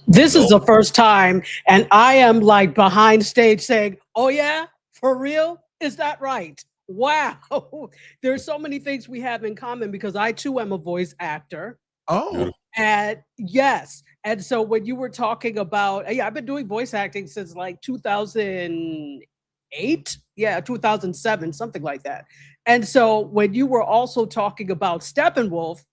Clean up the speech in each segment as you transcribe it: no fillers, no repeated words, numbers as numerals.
This is the first time, and I am like behind stage saying, "Oh yeah, for real? Is that right? Wow." There's so many things we have in common because I too am a voice actor. Oh, Beautiful. And yes, and so when you were talking about, yeah, I've been doing voice acting since like 2008, yeah, 2007, something like that. And so when you were also talking about Steppenwolf,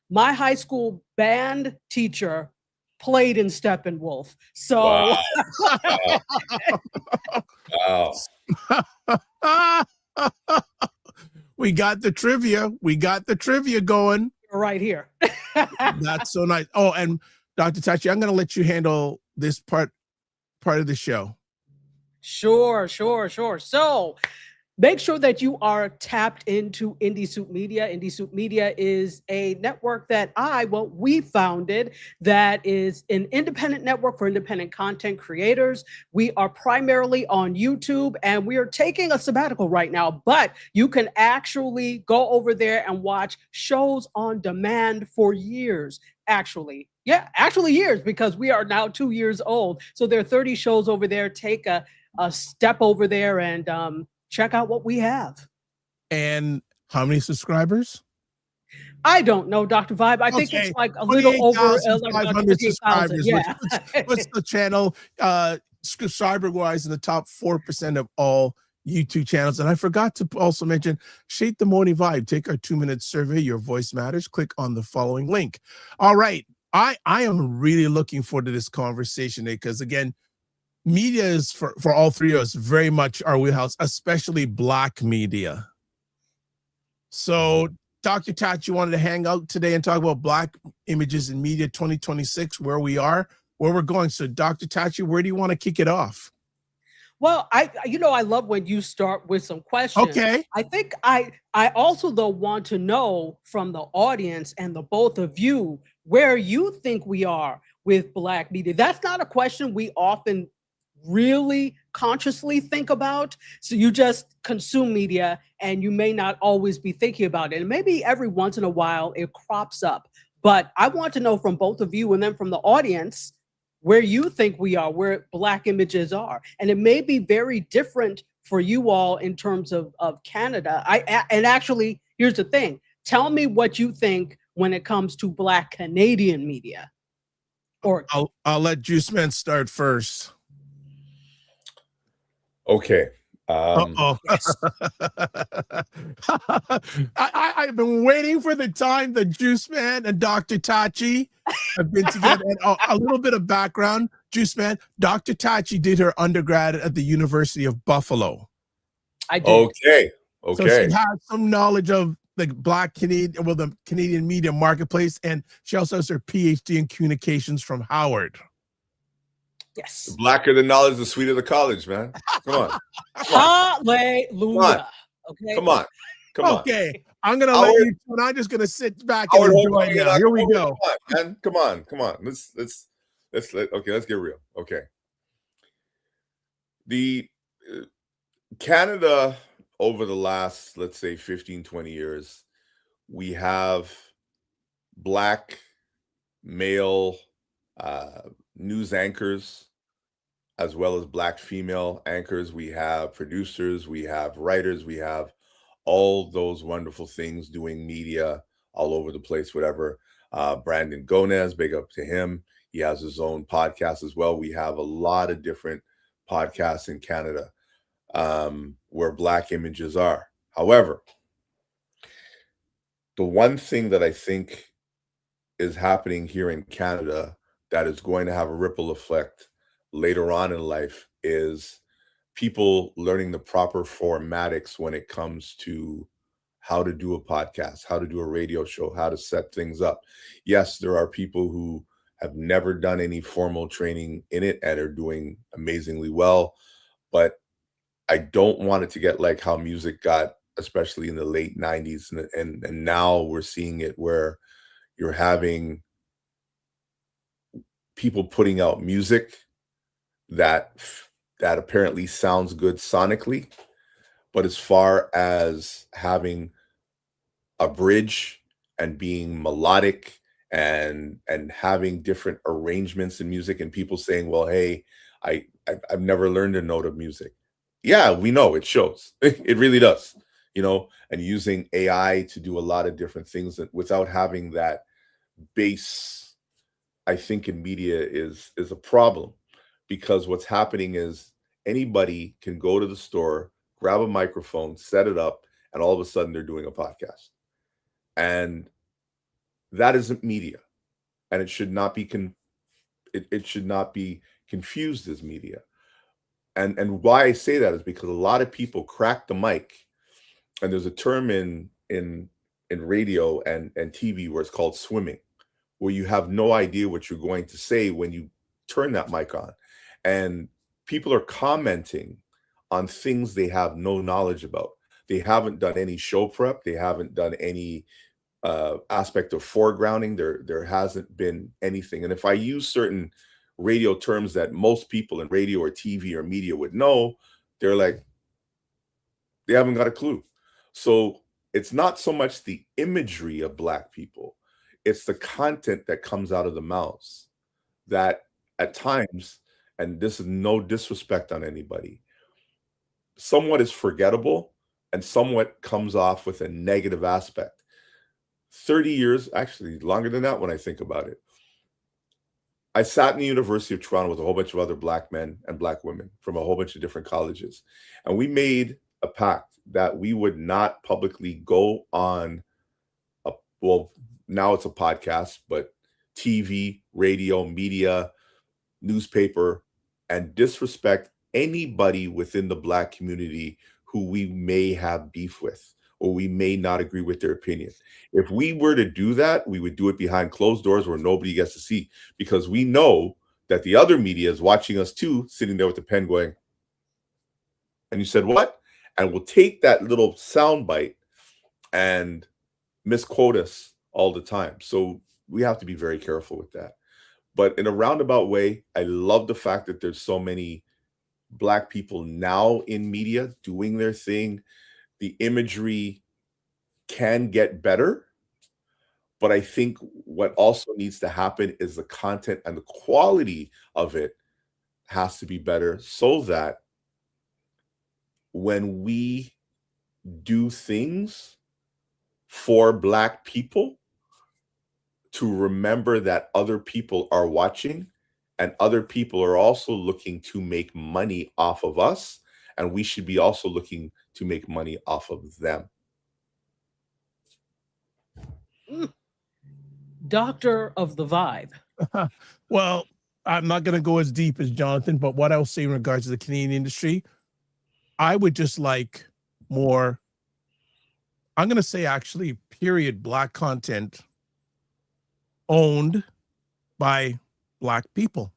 my high school band teacher played in Steppenwolf. Wow. So Wow. we got the trivia. We got the trivia going. right here. That's so nice. Oh, and Dr. Tachi, I'm going to let you handle this part of the show. Sure. So make sure that you are tapped into Indie Soup Media. Indie Soup Media is a network that we founded that is an independent network for independent content creators. We are primarily on YouTube and we are taking a sabbatical right now, but you can actually go over there and watch shows on demand for years. Actually years, because we are now 2 years old. So there are 30 shows over there. Take a step over there and check out what we have. And how many subscribers? I don't know, Dr. Vibe. I think it's like a little over 28,500 subscribers. Yeah. What's the channel subscriber-wise in the top 4% of all YouTube channels? And I forgot to also mention Shape the Morning Vibe. Take our 2-minute survey. Your voice matters. Click on the following link. All right. I am really looking forward to this conversation because, again, media is for all three of us very much our wheelhouse, especially Black media. So, Dr. Tachi, you wanted to hang out today and talk about Black images in media 2026, where we are, where we're going. So, Dr. Tachi, where do you want to kick it off? Well, I love when you start with some questions. Okay. I think I also though want to know from the audience and the both of you where you think we are with Black media. That's not a question we often really consciously think about. So you just consume media and you may not always be thinking about it. And maybe every once in a while it crops up. But I want to know from both of you and then from the audience where you think we are, where Black images are. And it may be very different for you all in terms of Canada. And actually, here's the thing. Tell me what you think when it comes to Black Canadian media. Or I'll let Juice Man start first. Okay. Yes. I've been waiting for the time that Juice Man and Dr. Tachi have been together. And a little bit of background, Juice Man. Dr. Tachi did her undergrad at the University of Buffalo. I did. Okay. So she has some knowledge of the Black Canadian, the Canadian media marketplace, and she also has her PhD in communications from Howard. Yes. The blacker the knowledge, the sweeter the college, man. Come on. Hallelujah. Okay. Come on. Okay. I'm going to let you, and I'm just going to sit back and enjoy now. Here we go. Come on. Let's get real. Okay. The Canada over the last, let's say 15, 20 years, we have Black male news anchors, as well as Black female anchors. We have producers, we have writers, we have all those wonderful things doing media all over the place, whatever. Brandon Gonez, big up to him. He has his own podcast as well. We have a lot of different podcasts in Canada where Black images are. However, the one thing that I think is happening here in Canada that is going to have a ripple effect later on in life is people learning the proper formatics when it comes to how to do a podcast, how to do a radio show, how to set things up. Yes, there are people who have never done any formal training in it and are doing amazingly well, but I don't want it to get like how music got, especially in the late 90s. And now we're seeing it where you're having people putting out music that apparently sounds good sonically, but as far as having a bridge and being melodic and having different arrangements in music, and people saying, well, hey, I've never learned a note of music. Yeah, we know it shows. It really does, and using AI to do a lot of different things without having that base, I think, in media is a problem, because what's happening is anybody can go to the store, grab a microphone, set it up, and all of a sudden they're doing a podcast. And that isn't media, and it should not be it should not be confused as media. And why I say that is because a lot of people crack the mic, and there's a term in radio and TV where it's called swimming, where you have no idea what you're going to say when you turn that mic on. And people are commenting on things they have no knowledge about. They haven't done any show prep. They haven't done any aspect of foregrounding. There hasn't been anything. And if I use certain radio terms that most people in radio or TV or media would know, they're like, they haven't got a clue. So it's not so much the imagery of Black people, it's the content that comes out of the mouths that at times, and this is no disrespect on anybody, somewhat is forgettable and somewhat comes off with a negative aspect. 30 years, actually longer than that when I think about it, I sat in the University of Toronto with a whole bunch of other Black men and Black women from a whole bunch of different colleges. And we made a pact that we would not publicly go on well, now it's a podcast, but TV, radio, media, newspaper, and disrespect anybody within the Black community who we may have beef with or we may not agree with their opinion. If we were to do that, we would do it behind closed doors where nobody gets to see, because we know that the other media is watching us too, sitting there with the pen going, and you said what? And we'll take that little soundbite and misquote us all the time. So we have to be very careful with that. But in a roundabout way, I love the fact that there's so many Black people now in media doing their thing. The imagery can get better, but I think what also needs to happen is the content and the quality of it has to be better, so that when we do things for Black people, to remember that other people are watching and other people are also looking to make money off of us, and we should be also looking to make money off of them. Doctor of the Vibe. Well, I'm not going to go as deep as Jonathan, but what I'll say in regards to the Canadian industry, I would just like more, I'm going to say actually, period, Black content owned by Black people.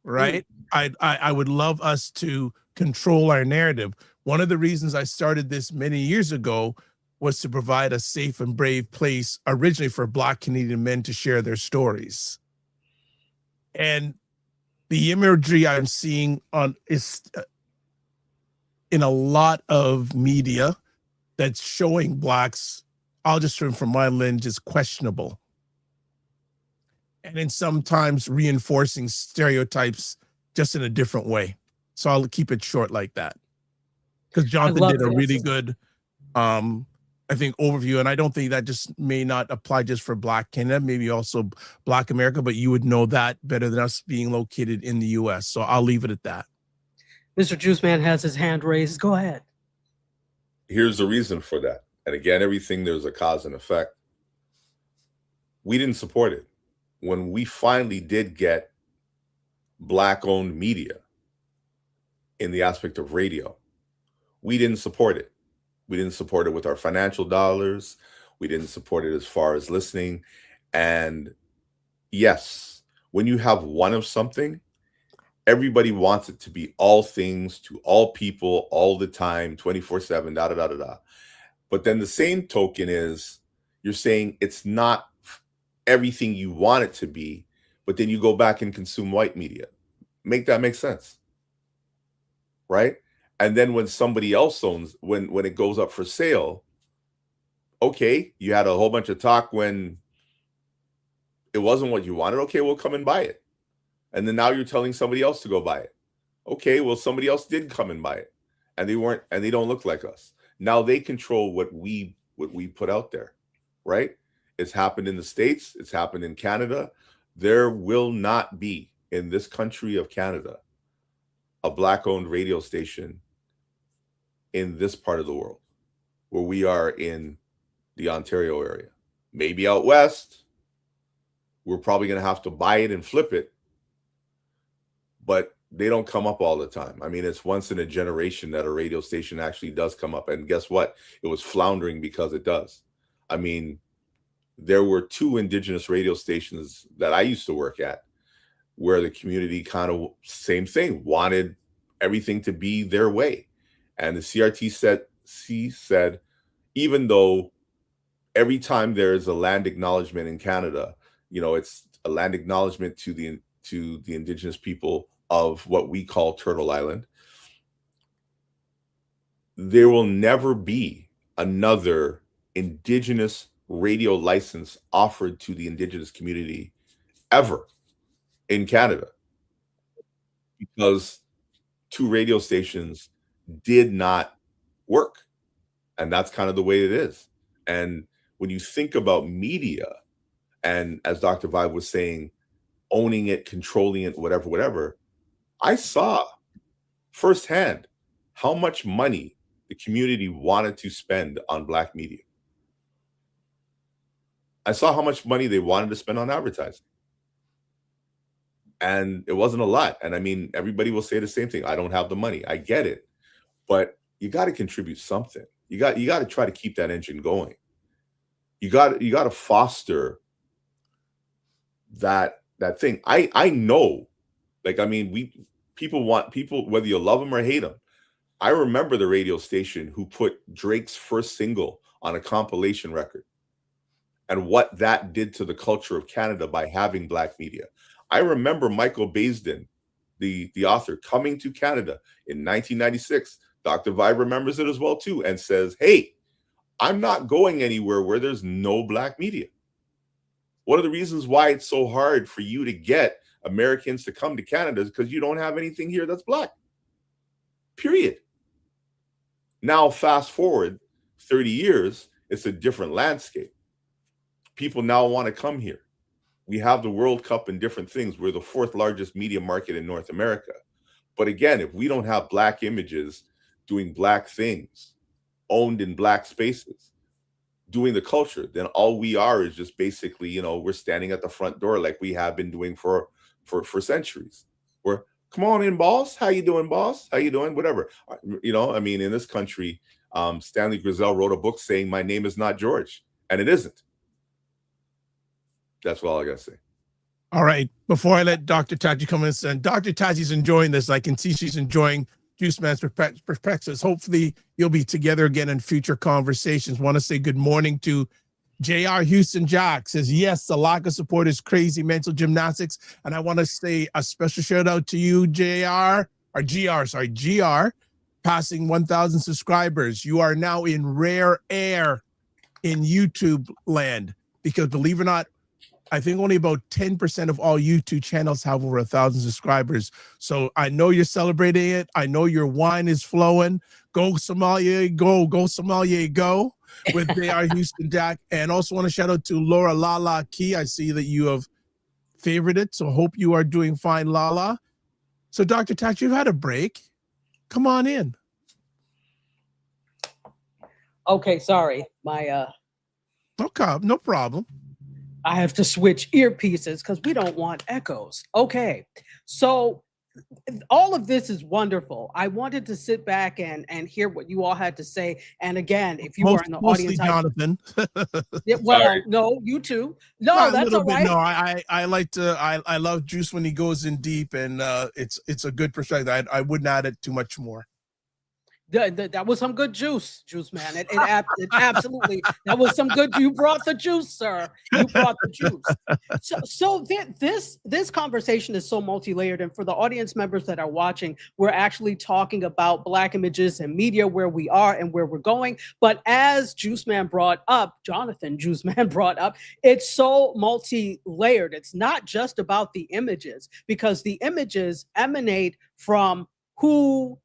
Right? I would love us to control our narrative. One of the reasons I started this many years ago was to provide a safe and brave place originally for Black Canadian men to share their stories. And the imagery I'm seeing on is in a lot of media that's showing Blacks, I'll just turn from my lens, is questionable. And then sometimes reinforcing stereotypes just in a different way. So I'll keep it short like that. Because Jonathan did a really good, I think, overview. And I don't think that just may not apply just for Black Canada, maybe also Black America, but you would know that better than us being located in the US. So I'll leave it at that. Mr. Juiceman has his hand raised. Go ahead. Here's the reason for that. And again, everything, there's a cause and effect. We didn't support it. When we finally did get Black-owned media in the aspect of radio, we didn't support it. We didn't support it with our financial dollars. We didn't support it as far as listening. And yes, when you have one of something, everybody wants it to be all things to all people all the time, 24/7, da da da da da. But then the same token is you're saying it's not everything you want it to be, but then you go back and consume white media. Make that make sense, right? And then when somebody else owns, when it goes up for sale, Okay, you had a whole bunch of talk when it wasn't what you wanted. Okay, we'll come and buy it. And then now you're telling somebody else to go buy it. Okay, well, somebody else did come and buy it, and they don't look like us. Now they control what we put out there, right? It's happened in the States, it's happened in Canada. There will not be in this country of Canada a Black-owned radio station in this part of the world, where we are in the Ontario area. Maybe out west, we're probably going to have to buy it and flip it, but they don't come up all the time. I mean, it's once in a generation that a radio station actually does come up. And guess what? It was floundering because it does. I mean, there were 2 Indigenous radio stations that I used to work at where the community kind of same thing, wanted everything to be their way. And the CRTC said, even though every time there's a land acknowledgement in Canada, you know, it's a land acknowledgement to the Indigenous people of what we call Turtle Island, there will never be another Indigenous radio license offered to the Indigenous community ever in Canada, because 2 radio stations did not work. And that's kind of the way it is. And when you think about media, and as Dr. Vibe was saying, owning it, controlling it, whatever, I saw firsthand how much money the community wanted to spend on Black media. I saw how much money they wanted to spend on advertising. And it wasn't a lot. And I mean, everybody will say the same thing. I don't have the money. I get it. But you got to contribute something. You got to try to keep that engine going. You got to foster that thing. I know, like, I mean, people want people, whether you love them or hate them. I remember the radio station who put Drake's first single on a compilation record and what that did to the culture of Canada by having Black media. I remember Michael Baisden, the author, coming to Canada in 1996. Dr. Vibe remembers it as well too, and says, hey, I'm not going anywhere where there's no Black media. One of the reasons why it's so hard for you to get Americans to come to Canada is because you don't have anything here that's Black. Period. Now, fast forward 30 years, it's a different landscape. People now want to come here. We have the World Cup and different things. We're the 4th largest media market in North America. But again, if we don't have Black images doing Black things, owned in Black spaces, doing the culture, then all we are is just basically, you know, we're standing at the front door like we have been doing for centuries. We're, come on in, boss. How you doing, boss? How you doing? Whatever. You know, I mean, in this country, Stanley Grizel wrote a book saying, my name is not George. And it isn't. That's all I got to say. All right. Before I let Dr. Taji come in, and Dr. Taji's enjoying this. I can see she's enjoying Juice Man's perspectives. Hopefully you'll be together again in future conversations. Want to say good morning to JR Houston Jack. Says, yes, the lack of support is crazy mental gymnastics. And I want to say a special shout out to you, GR, passing 1,000 subscribers. You are now in rare air in YouTube land, because believe it or not, I think only about 10% of all YouTube channels have over 1,000 subscribers. So I know you're celebrating it. I know your wine is flowing. Go Somalia, go Somalia, go with JR Houston Jack. And also want to shout out to Laura Lala Key. I see that you have favored it. So hope you are doing fine, Lala. So Dr. Tax, you've had a break. Come on in. Okay, sorry. Okay, no problem. I have to switch earpieces because we don't want echoes. Okay, so all of this is wonderful. I wanted to sit back and hear what you all had to say. And again, if you are in the audience, Jonathan. Well, no, you too. No, that's all right. No, I love Juice when he goes in deep, and it's a good perspective. I wouldn't add it too much more. That was some good juice, man. It absolutely, that was some good. You brought the juice, sir. You brought the juice. So this conversation is so multi-layered, and for the audience members that are watching, we're actually talking about Black images and media, where we are and where we're going. But as Juice Man brought up, Jonathan Juice Man brought up, it's so multi-layered. It's not just about the images, because the images emanate from who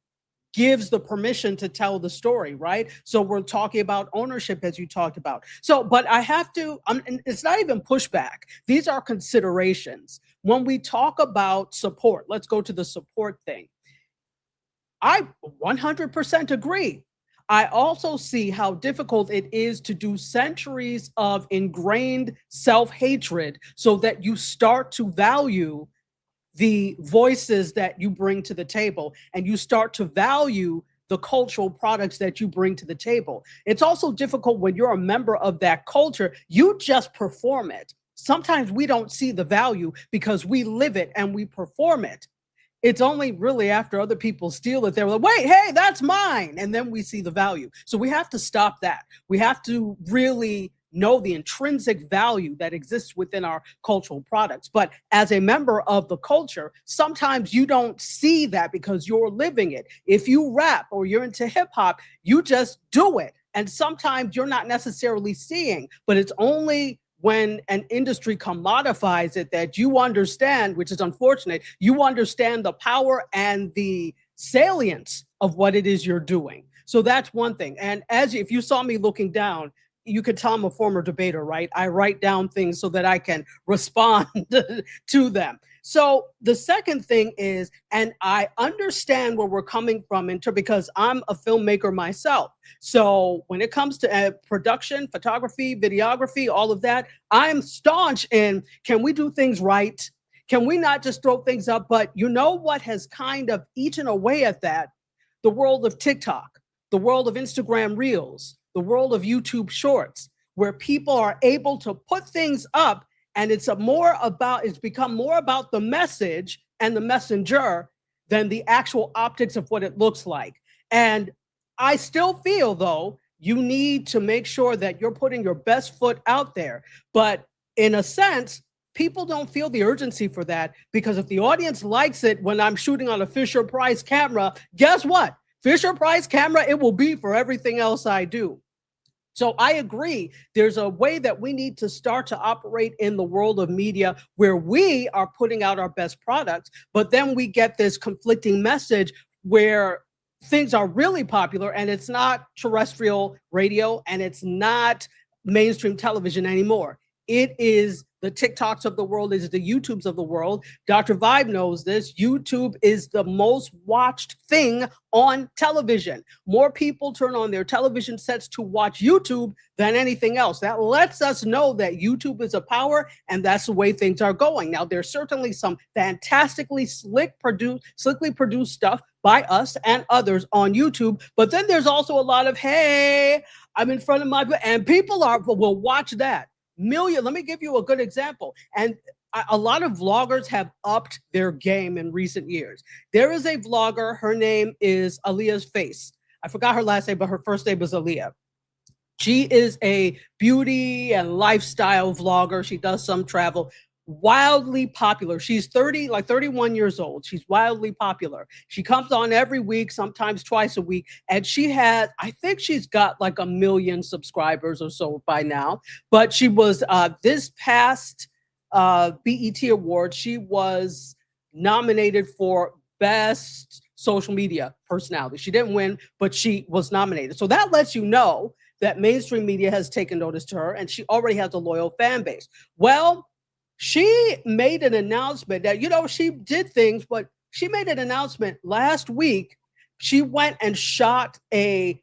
gives the permission to tell the story, right? So we're talking about ownership, as you talked about. So, but I have to, it's not even pushback. These are considerations. When we talk about support, let's go to the support thing. I 100% agree. I also see how difficult it is to do centuries of ingrained self-hatred so that you start to value the voices that you bring to the table, and you start to value the cultural products that you bring to the table. It's also difficult when you're a member of that culture. You just perform it. Sometimes we don't see the value because we live it and we perform it. It's only really after other people steal it, they're like, wait, hey, that's mine. And then we see the value. So we have to stop that. We have to really know the intrinsic value that exists within our cultural products. But as a member of the culture, sometimes you don't see that because you're living it. If you rap or you're into hip hop, you just do it. And sometimes you're not necessarily seeing, but it's only when an industry commodifies it that you understand, which is unfortunate, you understand the power and the salience of what it is you're doing. So that's one thing. And if you saw me looking down, you could tell I'm a former debater, right? I write down things so that I can respond to them. So the second thing is, and I understand where we're coming from because I'm a filmmaker myself. So when it comes to production, photography, videography, all of that, I'm staunch in, can we do things right? Can we not just throw things up? But you know what has kind of eaten away at that? The world of TikTok, the world of Instagram Reels, the world of YouTube Shorts, where people are able to put things up, and it's become more about the message and the messenger than the actual optics of what it looks like. And I still feel, though, you need to make sure that you're putting your best foot out there. But in a sense, people don't feel the urgency for that, because if the audience likes it when I'm shooting on a Fisher-Price camera, guess what? Fisher-Price camera, it will be for everything else I do. So I agree. There's a way that we need to start to operate in the world of media where we are putting out our best products, but then we get this conflicting message where things are really popular and it's not terrestrial radio and it's not mainstream television anymore. It is the TikToks of the world, is the YouTubes of the world. Dr. Vibe knows this. YouTube is the most watched thing on television. More people turn on their television sets to watch YouTube than anything else. That lets us know that YouTube is a power, and that's the way things are going. Now, there's certainly some fantastically slickly produced stuff by us and others on YouTube, but then there's also a lot of, hey, I'm in front of my, and people will watch that. Let me give you a good example. And a lot of vloggers have upped their game in recent years. There is a vlogger, her name is Aaliyah's Face. I forgot her last name, but her first name is Aaliyah. She is a beauty and lifestyle vlogger. She does some travel. Wildly popular. She's 31 years old. She's wildly popular. She comes on every week, sometimes twice a week. And I think she's got like 1 million subscribers or so by now. But she was, this past BET Award, she was nominated for Best Social Media Personality. She didn't win, but she was nominated. So that lets you know that mainstream media has taken notice to her and she already has a loyal fan base. Well, she made an announcement that, she did things, but she made an announcement last week. She went and shot a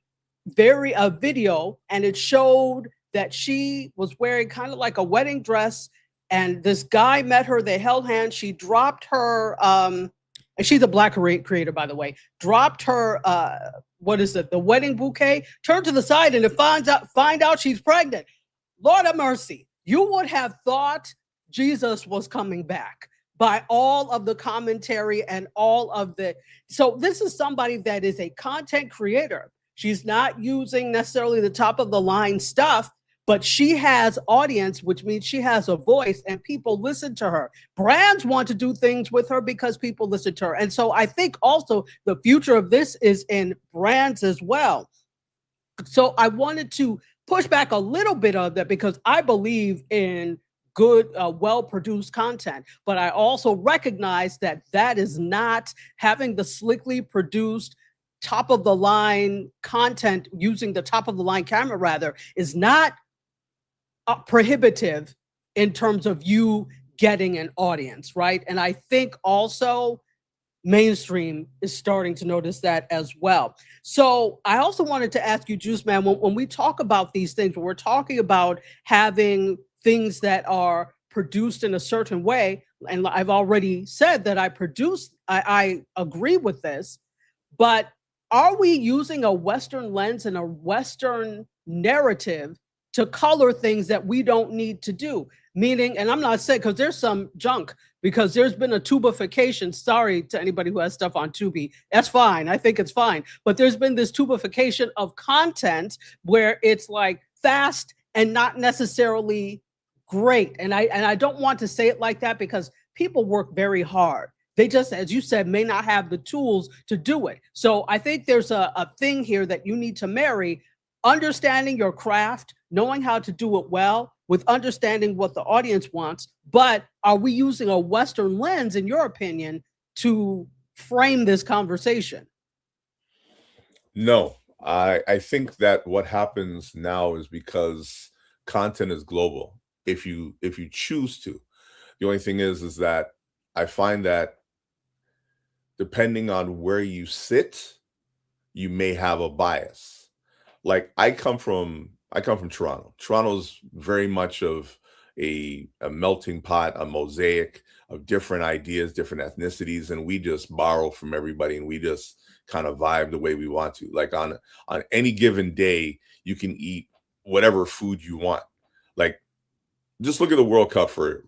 video, and it showed that she was wearing kind of like a wedding dress, and this guy met her, they held hands, she dropped her, and she's a Black creator, by the way, dropped her, the wedding bouquet, turned to the side, and find out she's pregnant. Lord have mercy. You would have thought Jesus was coming back. by all of the commentary and all of the, so this is somebody that is a content creator. She's not using necessarily the top of the line stuff, but she has audience, which means she has a voice and people listen to her. Brands want to do things with her because people listen to her. And so I think also the future of this is in brands as well. So I wanted to push back a little bit of that because I believe in good, well-produced content, but I also recognize that that is not having the slickly produced top of the line content using the top of the line camera rather is not prohibitive in terms of you getting an audience, right? And I think also mainstream is starting to notice that as well. So I also wanted to ask you, Juice Man, when we talk about these things, when we're talking about having things that are produced in a certain way, and I've already said that I agree with this, but are we using a Western lens and a Western narrative to color things that we don't need to do? Meaning, and I'm not saying, because there's some junk, because there's been a tubification. Sorry to anybody who has stuff on Tubi. That's fine. I think it's fine. But there's been this tubification of content where it's like fast and not necessarily great. And I don't want to say it like that because people work very hard. They just, as you said, may not have the tools to do it. So I think there's a thing here that you need to marry understanding your craft, knowing how to do it well, with understanding what the audience wants. But are we using a Western lens, in your opinion, to frame this conversation? No, I think that what happens now is because content is global. If you choose to, the only thing is that I find that depending on where you sit, you may have a bias. Like I come from Toronto. Toronto's very much of a melting pot, a mosaic of different ideas, different ethnicities, and we just borrow from everybody and we just kind of vibe the way we want to. Like on any given day, you can eat whatever food you want. Like just look at the World Cup for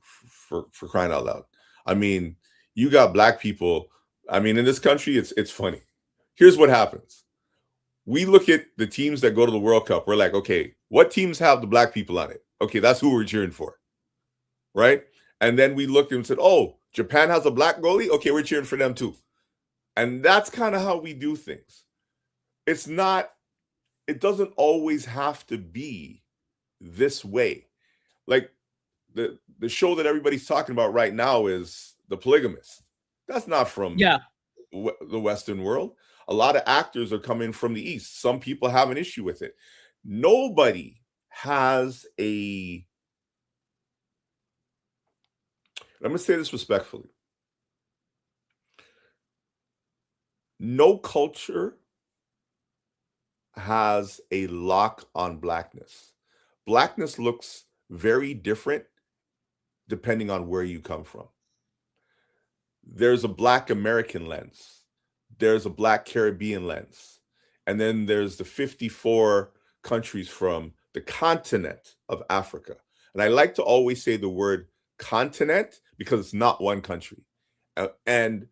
crying out loud. I mean, you got black people. I mean, in this country, it's funny. Here's what happens. We look at the teams that go to the World Cup. We're like, okay, what teams have the black people on it? Okay, that's who we're cheering for, right? And then we looked and said, oh, Japan has a black goalie? Okay, we're cheering for them too. And that's kind of how we do things. It doesn't always have to be this way. Like the show that everybody's talking about right now is The Polygamist. That's not from the Western world. A lot of actors are coming from the East. Some people have an issue with it. Nobody has I'm going to say this respectfully. No culture has a lock on blackness. Blackness looks very different depending on where you come from. There's a Black American lens. There's a Black Caribbean lens. And then there's the 54 countries from the continent of Africa. And I like to always say the word continent because it's not one country. And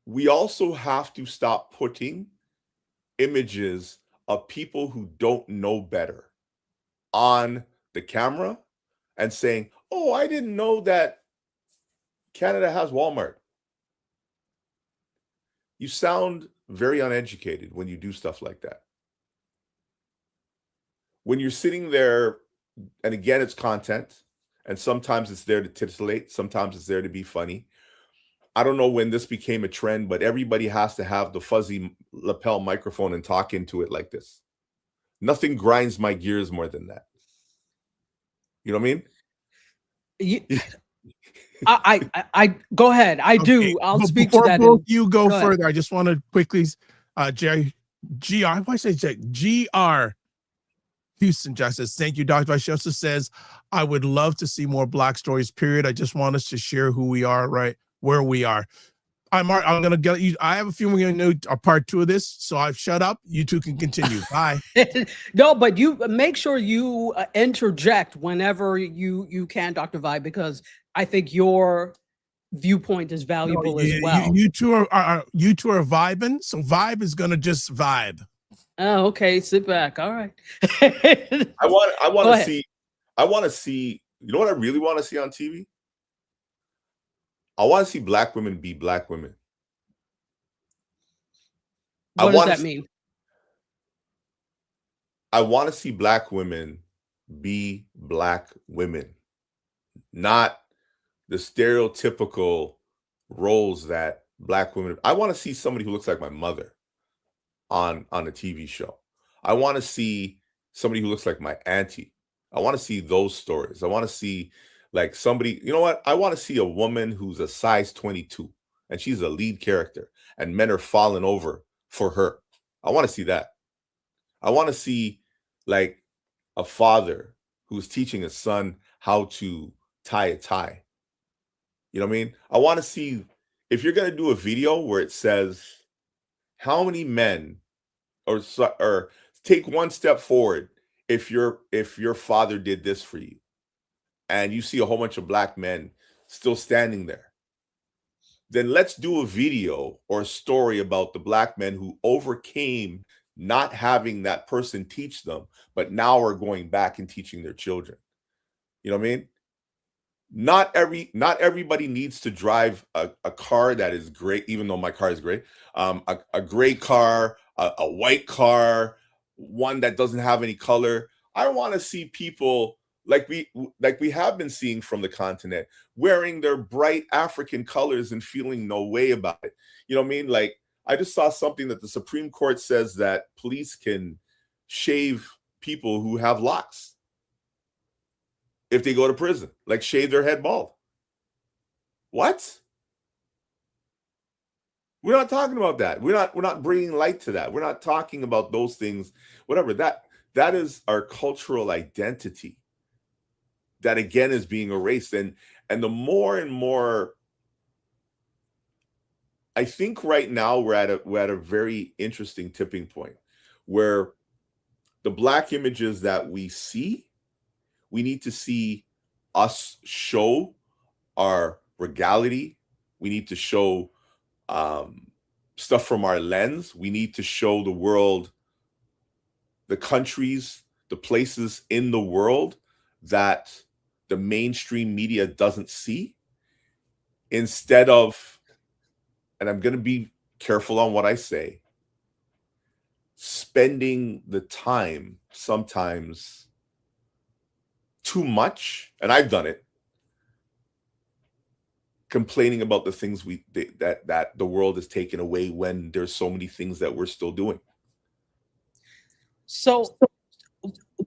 we also have to stop putting images of people who don't know better on the camera and saying, oh, I didn't know that Canada has Walmart. You sound very uneducated when you do stuff like that. When you're sitting there, and again, it's content, and sometimes it's there to titillate, sometimes it's there to be funny. I don't know when this became a trend, but everybody has to have the fuzzy lapel microphone and talk into it like this. Nothing grinds my gears more than that. You know what I mean? I go ahead. I do. I'll speak to that. Before you go further, I just want to quickly, GR Houston just says, thank you, Dr. She also says, I would love to see more Black stories, period. I just want us to share who we are, right where we are. I'm going to get you. I have a few, we're going to do a part 2 of this. So I've shut up. You two can continue. Bye. No, but you make sure you interject whenever you can, Dr. Vibe, because I think your viewpoint is valuable as You, well. you two are you two are vibing, so vibe is gonna just vibe. Oh, okay. Sit back. All right. I want Go to ahead. see. I want to see. You know what I really want to see on TV? I want to see black women be black women. I What does want that to. mean? I want to see black women be black women, not the stereotypical roles that black women. I want to see somebody who looks like my mother on a TV show. I want to see somebody who looks like my auntie. I want to see those stories. I want to see like somebody, you know what? I want to see a woman who's a size 22 and she's a lead character and men are falling over for her. I want to see that. I want to see like a father who's teaching his son how to tie a tie. You know what I mean? I want to see if you're going to do a video where it says how many men or take one step forward if your father did this for you and you see a whole bunch of black men still standing there, then let's do a video or a story about the black men who overcame not having that person teach them, but now are going back and teaching their children. You know what I mean? Not everybody needs to drive a car that is great, even though my car is great. A great car, a white car, one that doesn't have any color. I want to see people like we have been seeing from the continent wearing their bright African colors and feeling no way about it. You know what I mean? Like I just saw something that the Supreme Court says that police can shave people who have locks if they go to prison, like shave their head bald. What? We're not talking about that. We're not bringing light to that. We're not talking about those things. Whatever that is our cultural identity that again is being erased. And the more and more, I think right now we're at a very interesting tipping point where the black images that we see, we need to see us show our regality. We need to show stuff from our lens. We need to show the world, the countries, the places in the world that the mainstream media doesn't see. Instead of, and I'm going to be careful on what I say, spending the time sometimes too much, and I've done it, complaining about the things that the world has taken away when there's so many things that we're still doing. So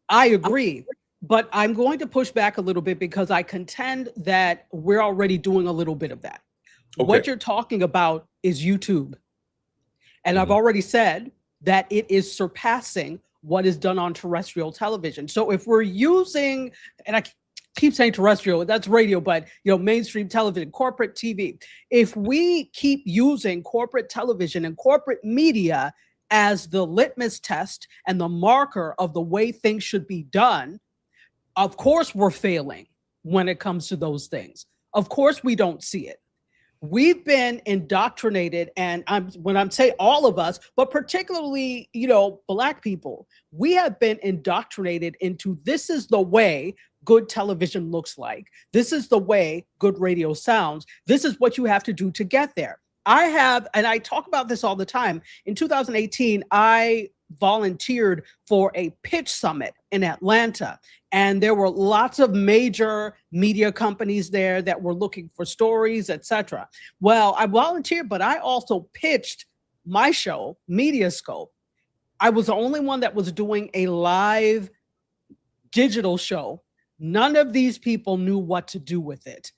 I agree, but I'm going to push back a little bit because I contend that we're already doing a little bit of that. Okay. What you're talking about is YouTube. And I've already said that it is surpassing what is done on terrestrial television. So if we're using, and I keep saying terrestrial, that's radio, but mainstream television, corporate TV. If we keep using corporate television and corporate media as the litmus test and the marker of the way things should be done, of course we're failing when it comes to those things. Of course we don't see it. We've been indoctrinated, and when I'm saying all of us, but particularly, Black people, we have been indoctrinated into this is the way good television looks like. This is the way good radio sounds. This is what you have to do to get there. And I talk about this all the time. In 2018, I volunteered for a pitch summit in Atlanta. And there were lots of major media companies there that were looking for stories, etc. Well, I volunteered, but I also pitched my show, Mediascope. I was the only one that was doing a live digital show. None of these people knew what to do with it.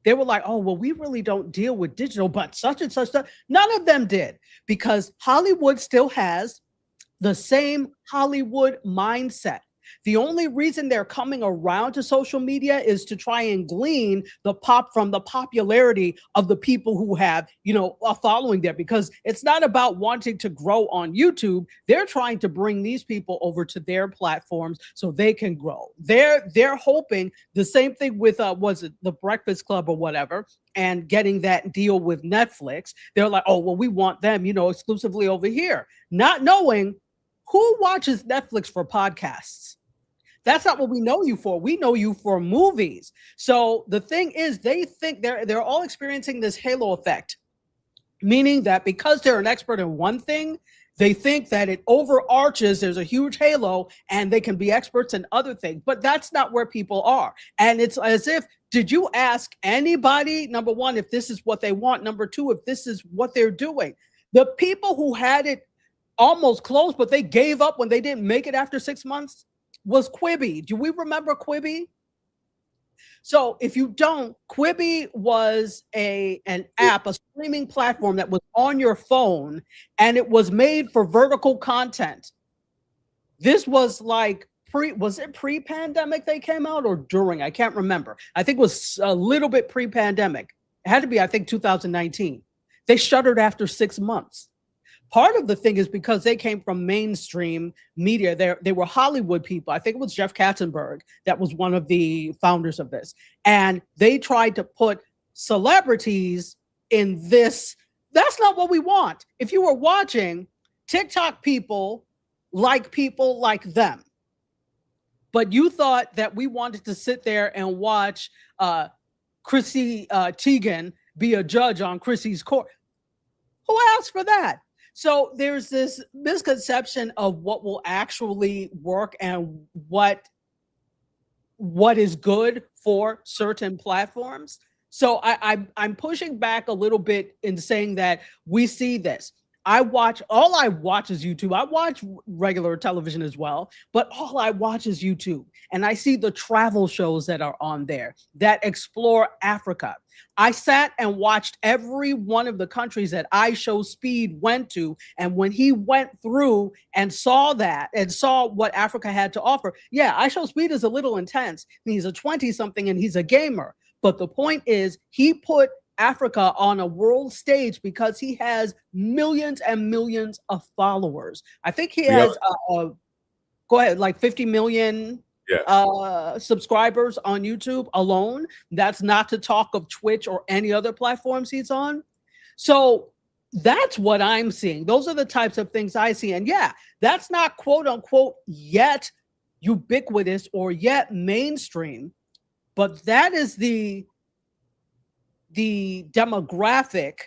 They were like, oh, well, we really don't deal with digital, but such and such stuff. None of them did, because Hollywood still has the same Hollywood mindset. The only reason they're coming around to social media is to try and glean the popularity of the people who have, a following there, because it's not about wanting to grow on YouTube. They're trying to bring these people over to their platforms so they can grow. They're hoping the same thing with was it The Breakfast Club or whatever, and getting that deal with Netflix. They're like, oh, well, we want them, exclusively over here, not knowing who watches Netflix for podcasts. That's not what we know you for. We know you for movies. So the thing is, they think they're all experiencing this halo effect, meaning that because they're an expert in one thing, they think that it overarches, there's a huge halo, and they can be experts in other things. But that's not where people are. And it's as if, did you ask anybody, number one, if this is what they want? Number two, if this is what they're doing? The people who had it almost close, but they gave up when they didn't make it after 6 months, was Quibi. Do we remember Quibi? So if you don't, Quibi was an app, a streaming platform that was on your phone, and it was made for vertical content. This was like was it pre-pandemic they came out, or during? I can't remember. I think it was a little bit pre-pandemic. It had to be, I think, 2019. They shuttered after 6 months. Part of the thing is because they came from mainstream media. They were Hollywood people. I think it was Jeff Katzenberg that was one of the founders of this. And they tried to put celebrities in this. That's not what we want. If you were watching, TikTok people like them. But you thought that we wanted to sit there and watch Chrissy Teigen be a judge on Chrissy's court. Who asked for that? So there's this misconception of what will actually work and what is good for certain platforms. So I'm pushing back a little bit in saying that we see this. All I watch is YouTube. I watch regular television as well, but all I watch is YouTube. And I see the travel shows that are on there that explore Africa. I sat and watched every one of the countries that iShowSpeed went to. And when he went through and saw that and saw what Africa had to offer, yeah, iShowSpeed is a little intense. He's a 20-something and he's a gamer. But the point is, he put Africa on a world stage because he has millions and millions of followers. I think he has, go ahead, like 50 million subscribers on YouTube alone. That's not to talk of Twitch or any other platforms he's on. So that's what I'm seeing. Those are the types of things I see. And yeah, that's not quote unquote yet ubiquitous or yet mainstream, but that is the demographic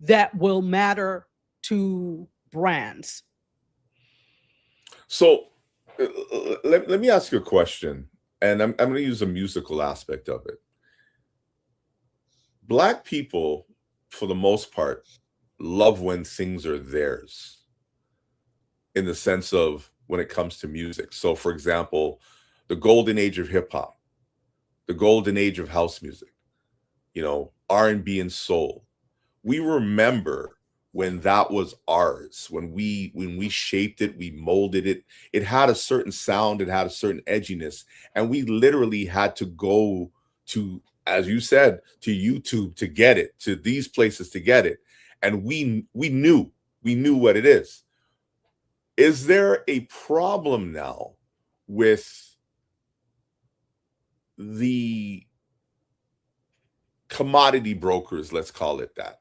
that will matter to brands. So let me ask you a question, and I'm going to use a musical aspect of it. Black people, for the most part, love when things are theirs, in the sense of when it comes to music. So, for example, the golden age of hip hop, the golden age of house music, R&B and soul. We remember when that was ours, when we shaped it, we molded it. It had a certain sound, it had a certain edginess, and we literally had to go to, as you said, to YouTube to get it, to these places to get it. And we knew what it is. Is there a problem now with the commodity brokers, let's call it that,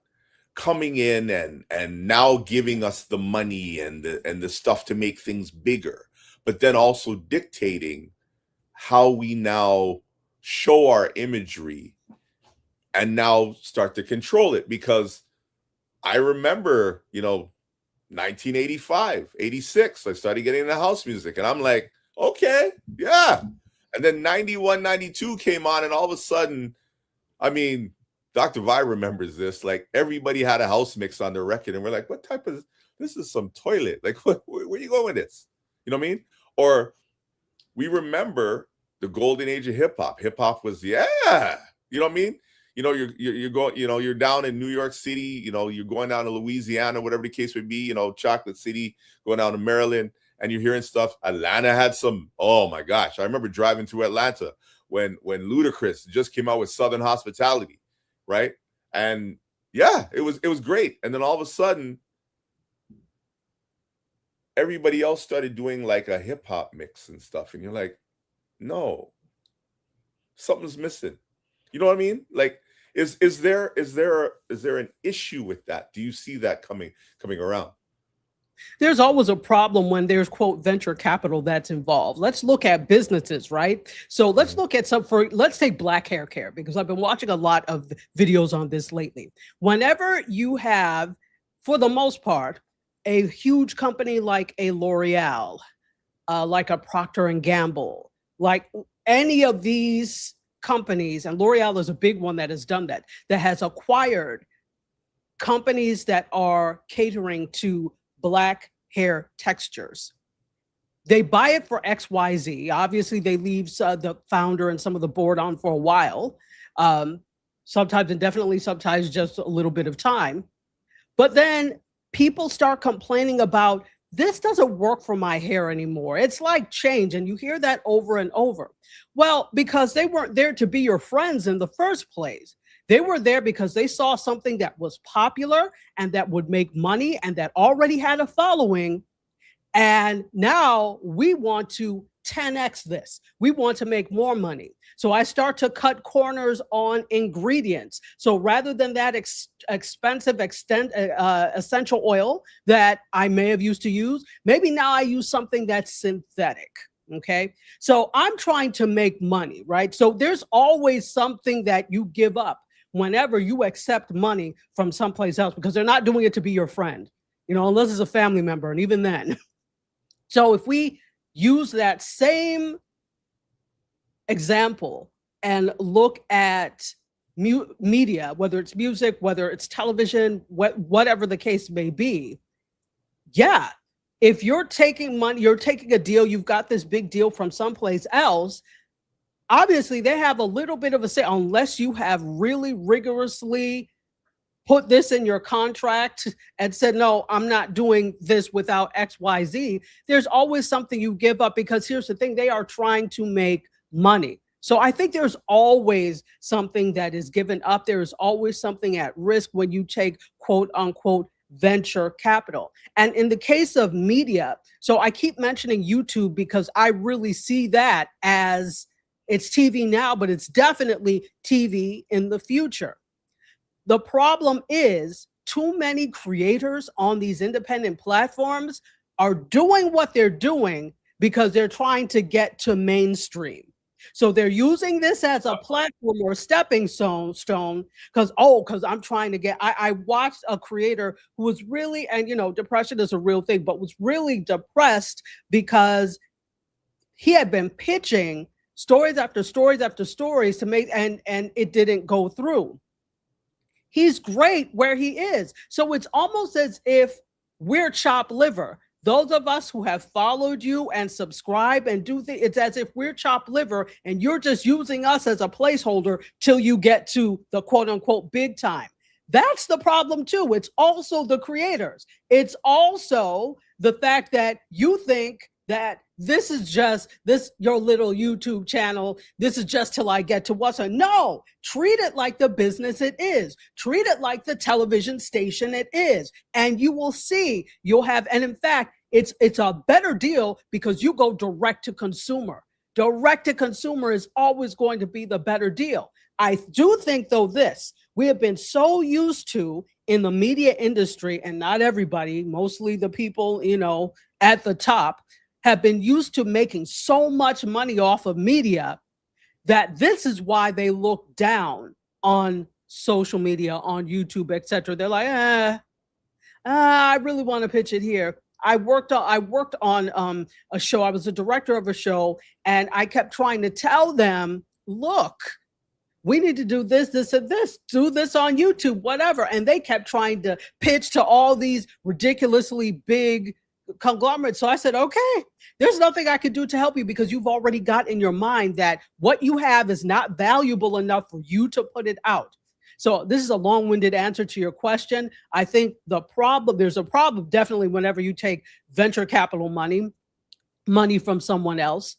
coming in and now giving us the money and the stuff to make things bigger, but then also dictating how we now show our imagery and now start to control it? Because I remember, 1985, 86, I started getting into house music and I'm like, okay, yeah. And then 91, 92 came on, and all of a sudden, I mean, Dr. Vi remembers this, like everybody had a house mix on their record, and we're like, what type of, this is some toilet. Like, where are you going with this? You know what I mean? Or we remember the golden age of hip hop. Hip hop was, you know what I mean? You're going, you're down in New York City, you're going down to Louisiana, whatever the case would be, Chocolate City, going down to Maryland, and you're hearing stuff. Atlanta had some, oh my gosh. I remember driving through Atlanta when Ludacris just came out with Southern Hospitality, right? And yeah, it was great. And then all of a sudden, everybody else started doing like a hip hop mix and stuff. And you're like, no, something's missing. You know what I mean? Like, is there an issue with that? Do you see that coming around? There's always a problem when there's, quote, venture capital that's involved. Let's look at businesses, right? So let's look at let's take black hair care, because I've been watching a lot of videos on this lately. Whenever you have, for the most part, a huge company like a L'Oreal, like a Procter and Gamble, like any of these companies, and L'Oreal is a big one that has done that has acquired companies that are catering to black hair textures. They buy it for XYZ. Obviously, they leave the founder and some of the board on for a while, sometimes indefinitely, sometimes just a little bit of time. But then people start complaining about, this doesn't work for my hair anymore. It's like change. And you hear that over and over. Well, because they weren't there to be your friends in the first place. They were there because they saw something that was popular and that would make money and that already had a following. And now we want to 10x this. We want to make more money. So I start to cut corners on ingredients. So rather than that expensive essential oil that I may have used to use, maybe now I use something that's synthetic. Okay. So I'm trying to make money, right? So there's always something that you give up whenever you accept money from someplace else, because they're not doing it to be your friend, unless it's a family member. And even then. So if we use that same example and look at media, whether it's music, whether it's television, whatever the case may be, yeah, if you're taking money, you're taking a deal, you've got this big deal from someplace else, obviously they have a little bit of a say, unless you have really rigorously put this in your contract and said, no, I'm not doing this without XYZ. There's always something you give up, because here's the thing, they are trying to make money. So I think there's always something that is given up. There is always something at risk when you take, quote unquote, venture capital. And in the case of media, so I keep mentioning YouTube because I really see that as, it's TV now, but it's definitely TV in the future. The problem is too many creators on these independent platforms are doing what they're doing because they're trying to get to mainstream. So they're using this as a platform or stepping stone because I'm trying to get, I watched a creator who was really, and depression is a real thing, but was really depressed because he had been pitching stories after stories after stories to make, and it didn't go through. He's great where he is. So it's almost as if we're chopped liver. Those of us who have followed you and subscribe and do things, it's as if we're chopped liver and you're just using us as a placeholder till you get to the quote unquote big time. That's the problem too. It's also the creators. It's also the fact that you think that this is just your little YouTube channel. This is just till I get to what's on. No, treat it like the business it is. Treat it like the television station it is. And you will see you'll have, and in fact, it's a better deal because you go direct to consumer. Direct to consumer is always going to be the better deal. I do think though we have been so used to in the media industry, and not everybody, mostly the people, at the top, have been used to making so much money off of media that this is why they look down on social media, on YouTube, etc. They're like, I really want to pitch it here. I worked on a show. I was a director of a show, and I kept trying to tell them, look, we need to do this, this, and this, do this on YouTube, whatever. And they kept trying to pitch to all these ridiculously big conglomerate. So I said, okay, there's nothing I could do to help you because you've already got in your mind that what you have is not valuable enough for you to put it out. So this is a long-winded answer to your question. I think there's a problem definitely whenever you take venture capital money. money from someone else.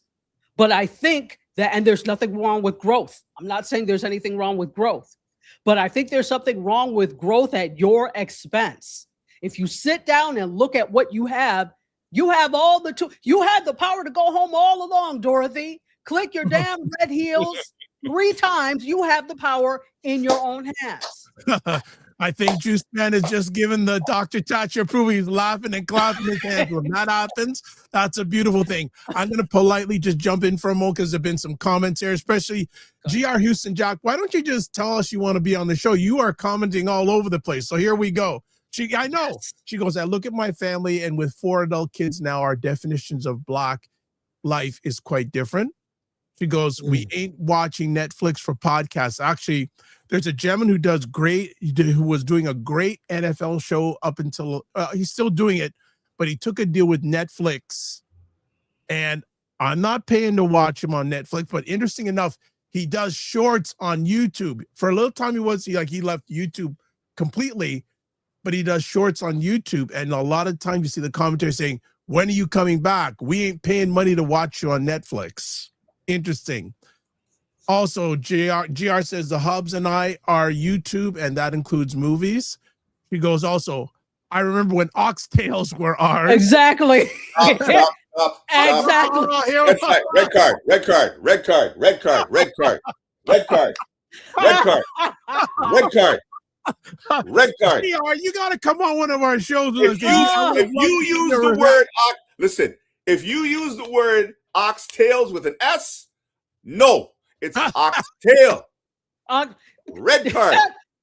But I think that, and there's nothing wrong with growth. I'm not saying there's anything wrong with growth, but I think there's something wrong with growth at your expense. If you sit down and look at what you have all the tools. You had the power to go home all along, Dorothy. Click your damn red heels 3 times. You have the power in your own hands. I think Juice Man is just giving the Dr. Tachi approval. He's laughing and clapping his hands. When that happens, that's a beautiful thing. I'm going to politely just jump in for a moment because there have been some comments here, especially GR Houston Jack. Why don't you just tell us you want to be on the show? You are commenting all over the place. So here we go. I know. She goes, I look at my family, and with 4 adult kids now, our definitions of Black life is quite different. She goes, we ain't watching Netflix for podcasts. Actually, there's a gentleman who was doing a great NFL show up until, he's still doing it, but he took a deal with Netflix. And I'm not paying to watch him on Netflix, but interesting enough, he does shorts on YouTube. For a little time he left YouTube completely, but he does shorts on YouTube. And a lot of times you see the commentary saying, when are you coming back? We ain't paying money to watch you on Netflix. Interesting. Also, GR says the Hubs and I are YouTube, and that includes movies. He goes also, I remember when Oxtails were ours. Exactly. Stop. Exactly. Red card. Red card. Red card. Red card. Red card. Red card. Red card. Red card. Red card. You got to come on one of our shows. If you use the word, listen, if you use the word oxtails with an S, no, it's oxtail. Red card.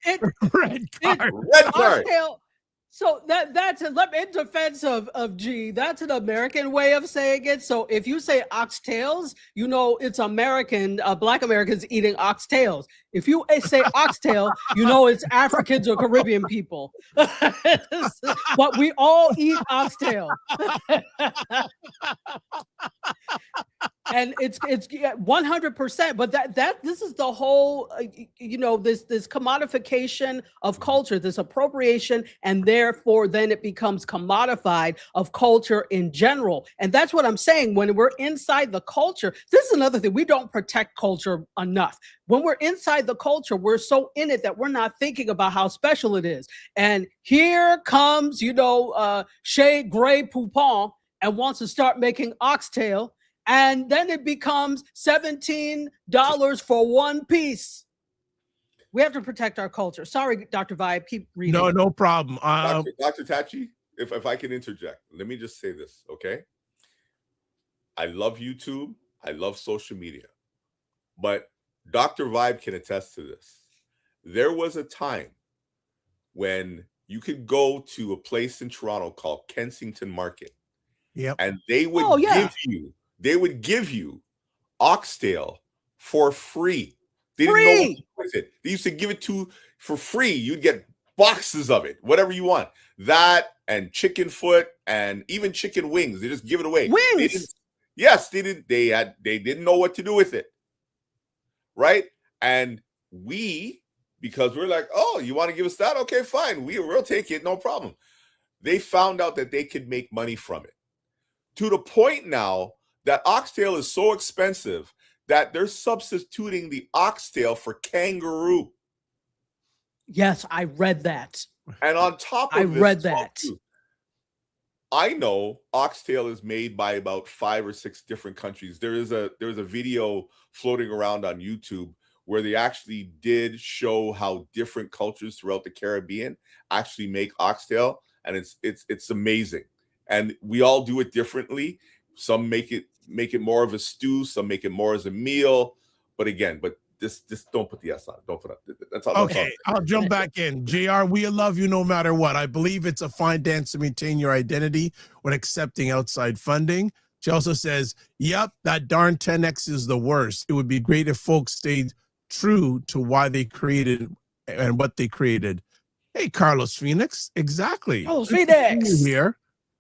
Red card. Red card. Oxtail. So that's in defense of G. That's an American way of saying it. So if you say oxtails, you know it's American. Black Americans eating oxtails. If you say oxtail, you know it's Africans or Caribbean people. But we all eat oxtail. And it's 100%. But this is the whole this commodification of culture, this appropriation, and therefore then it becomes commodified of culture in general. And that's what I'm saying. When we're inside the culture, this is another thing. We don't protect culture enough. When we're inside the culture, we're so in it that we're not thinking about how special it is. And here comes, Shea Gray Poupon and wants to start making oxtail. And then it becomes $17 for one piece. We have to protect our culture. Sorry, Dr. Vibe, keep reading. No problem. Dr. Tachi, if I can interject, let me just say this, okay? I love YouTube. I love social media. But Dr. Vibe can attest to this. There was a time when you could go to a place in Toronto called Kensington Market. Yep. And they would give you oxtail for free. They didn't know what to do with it. They used to give it for free. You'd get boxes of it, whatever you want. That and chicken foot and even chicken wings. They just give it away. Wings. They didn't know what to do with it. Right? And because we're like, oh, you want to give us that? Okay, fine. We'll take it. No problem. They found out that they could make money from it. To the point now that oxtail is so expensive that they're substituting the oxtail for kangaroo. Yes, I read that. And on top of I know oxtail is made by about 5 or 6 different countries. There's a video floating around on YouTube where they actually did show how different cultures throughout the Caribbean actually make oxtail, and it's amazing. And we all do it differently. Some make it more of a stew, some make it more as a meal. But just don't put the S on it. Don't put it. That's all. Okay, I'll jump back in. JR, we love you no matter what. I believe it's a fine dance to maintain your identity when accepting outside funding. She also says, yep, that darn 10X is the worst. It would be great if folks stayed true to why they created and what they created. Hey, Carlos Phoenix. Exactly. Carlos Phoenix. Here.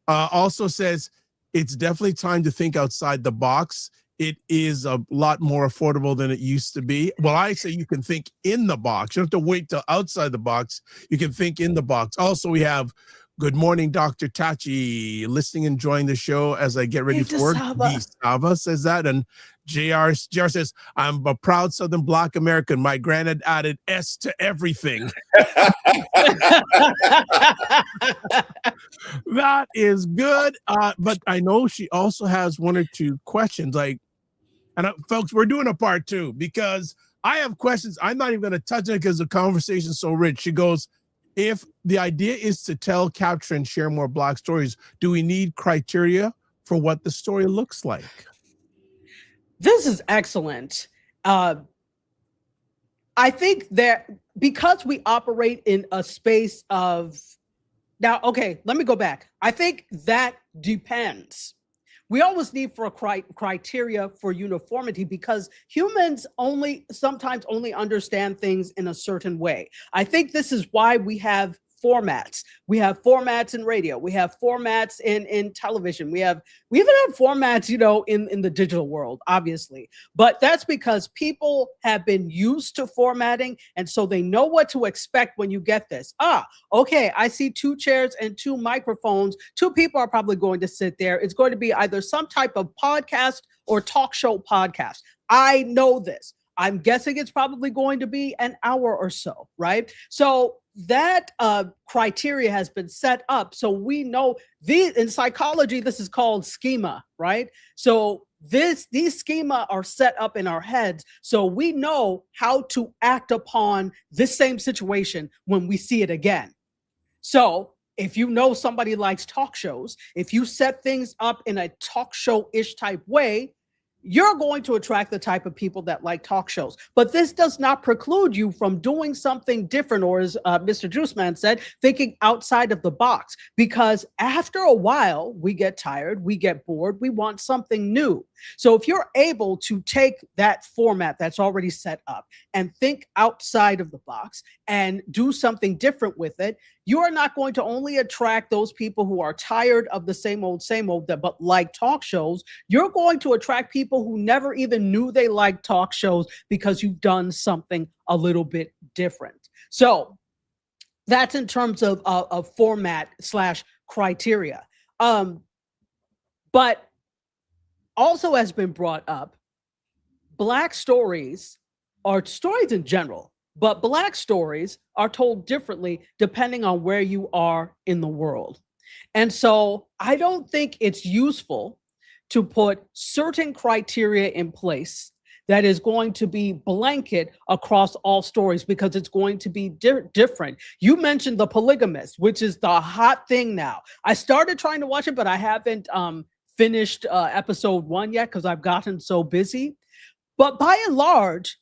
Also says, it's definitely time to think outside the box. It is a lot more affordable than it used to be. Well, I say you can think in the box. You don't have to wait till outside the box. You can think in the box. Also, we have Good morning, Dr. Tachi. Listening, enjoying the show as I get ready for work. Sava says that. And JR says, I'm a proud Southern Black American. My granddad added S to everything. That is good. But I know she also has one or two questions. Folks, we're doing a part 2 because I have questions. I'm not even going to touch it because the conversation is so rich. She goes, if the idea is to tell, capture, and share more Black stories, do we need criteria for what the story looks like? This is excellent. I think that because we operate in a space of now, okay, let me go back. I think that depends. We always need for a criteria for uniformity because humans sometimes only understand things in a certain way. I think this is why we have formats. We have formats in radio. We have formats in television. We even have formats, in the digital world, obviously. But that's because people have been used to formatting, and so they know what to expect when you get this. Okay, I see 2 chairs and 2 microphones. 2 people are probably going to sit there. It's going to be either some type of podcast or talk show podcast. I know this. I'm guessing it's probably going to be an hour or so, right? So that criteria has been set up. So we know in psychology, this is called schema, right? So these schema are set up in our heads. So we know how to act upon this same situation when we see it again. So if you know somebody likes talk shows, if you set things up in a talk show-ish type way, you're going to attract the type of people that like talk shows. But this does not preclude you from doing something different, or as Mr. Juiceman said, thinking outside of the box. Because after a while, we get tired, we get bored, we want something new. So if you're able to take that format that's already set up and think outside of the box and do something different with it, you are not going to only attract those people who are tired of the same old, but like talk shows. You're going to attract people who never even knew they liked talk shows because you've done something a little bit different. So that's in terms of format / criteria. But also has been brought up, Black stories are stories in general, but Black stories are told differently depending on where you are in the world. And so I don't think it's useful to put certain criteria in place that is going to be blanket across all stories because it's going to be different. You mentioned The Polygamist, which is the hot thing now. I started trying to watch it, but I haven't finished episode 1 yet because I've gotten so busy. But by and large,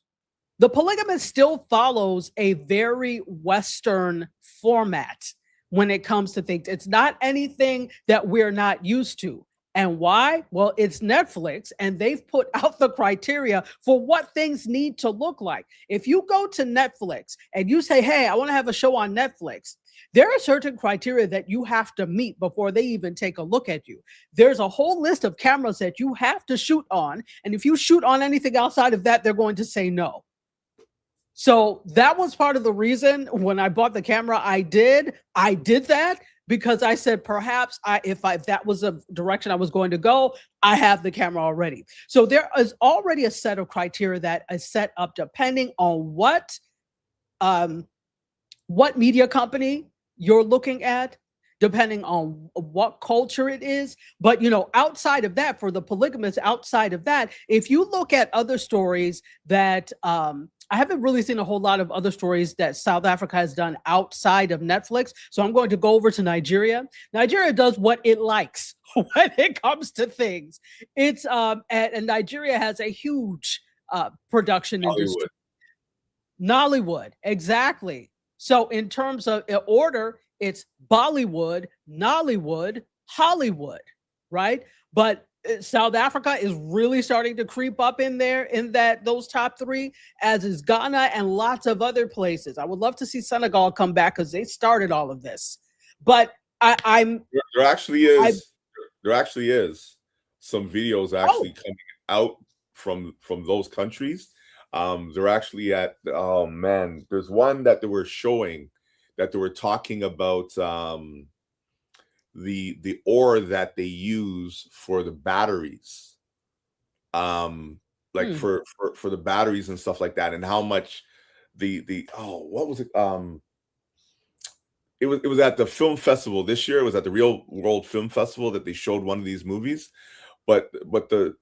The Polygamist still follows a very Western format when it comes to things. It's not anything that we're not used to. And why? Well, it's Netflix, and they've put out the criteria for what things need to look like. If you go to Netflix and you say, hey, I want to have a show on Netflix, there are certain criteria that you have to meet before they even take a look at you. There's a whole list of cameras that you have to shoot on. And if you shoot on anything outside of that, they're going to say no. So that was part of the reason when I bought the camera, I did that because I said, perhaps if that was a direction I was going to go, I have the camera already. So there is already a set of criteria that is set up depending on what media company you're looking at, depending on what culture it is. But, outside of that, for The Polygamist, outside of that, if you look at other stories that I haven't really seen a whole lot of other stories that South Africa has done outside of Netflix. So I'm going to go over to Nigeria. Nigeria does what it likes when it comes to things. It's and Nigeria has a huge production industry. Nollywood, exactly. So in terms of order, it's Bollywood, Nollywood, Hollywood, right? But South Africa is really starting to creep up in there in those top 3, as is Ghana and lots of other places. I would love to see Senegal come back because they started all of this. But there actually is some videos actually coming out from those countries. They're actually there's one that they were showing that they were talking about the ore that they use for the batteries, like Hmm. for the batteries and stuff like that, and how much the what was it? It was at the film festival this year. It was at the Real World Film Festival that they showed one of these movies. But the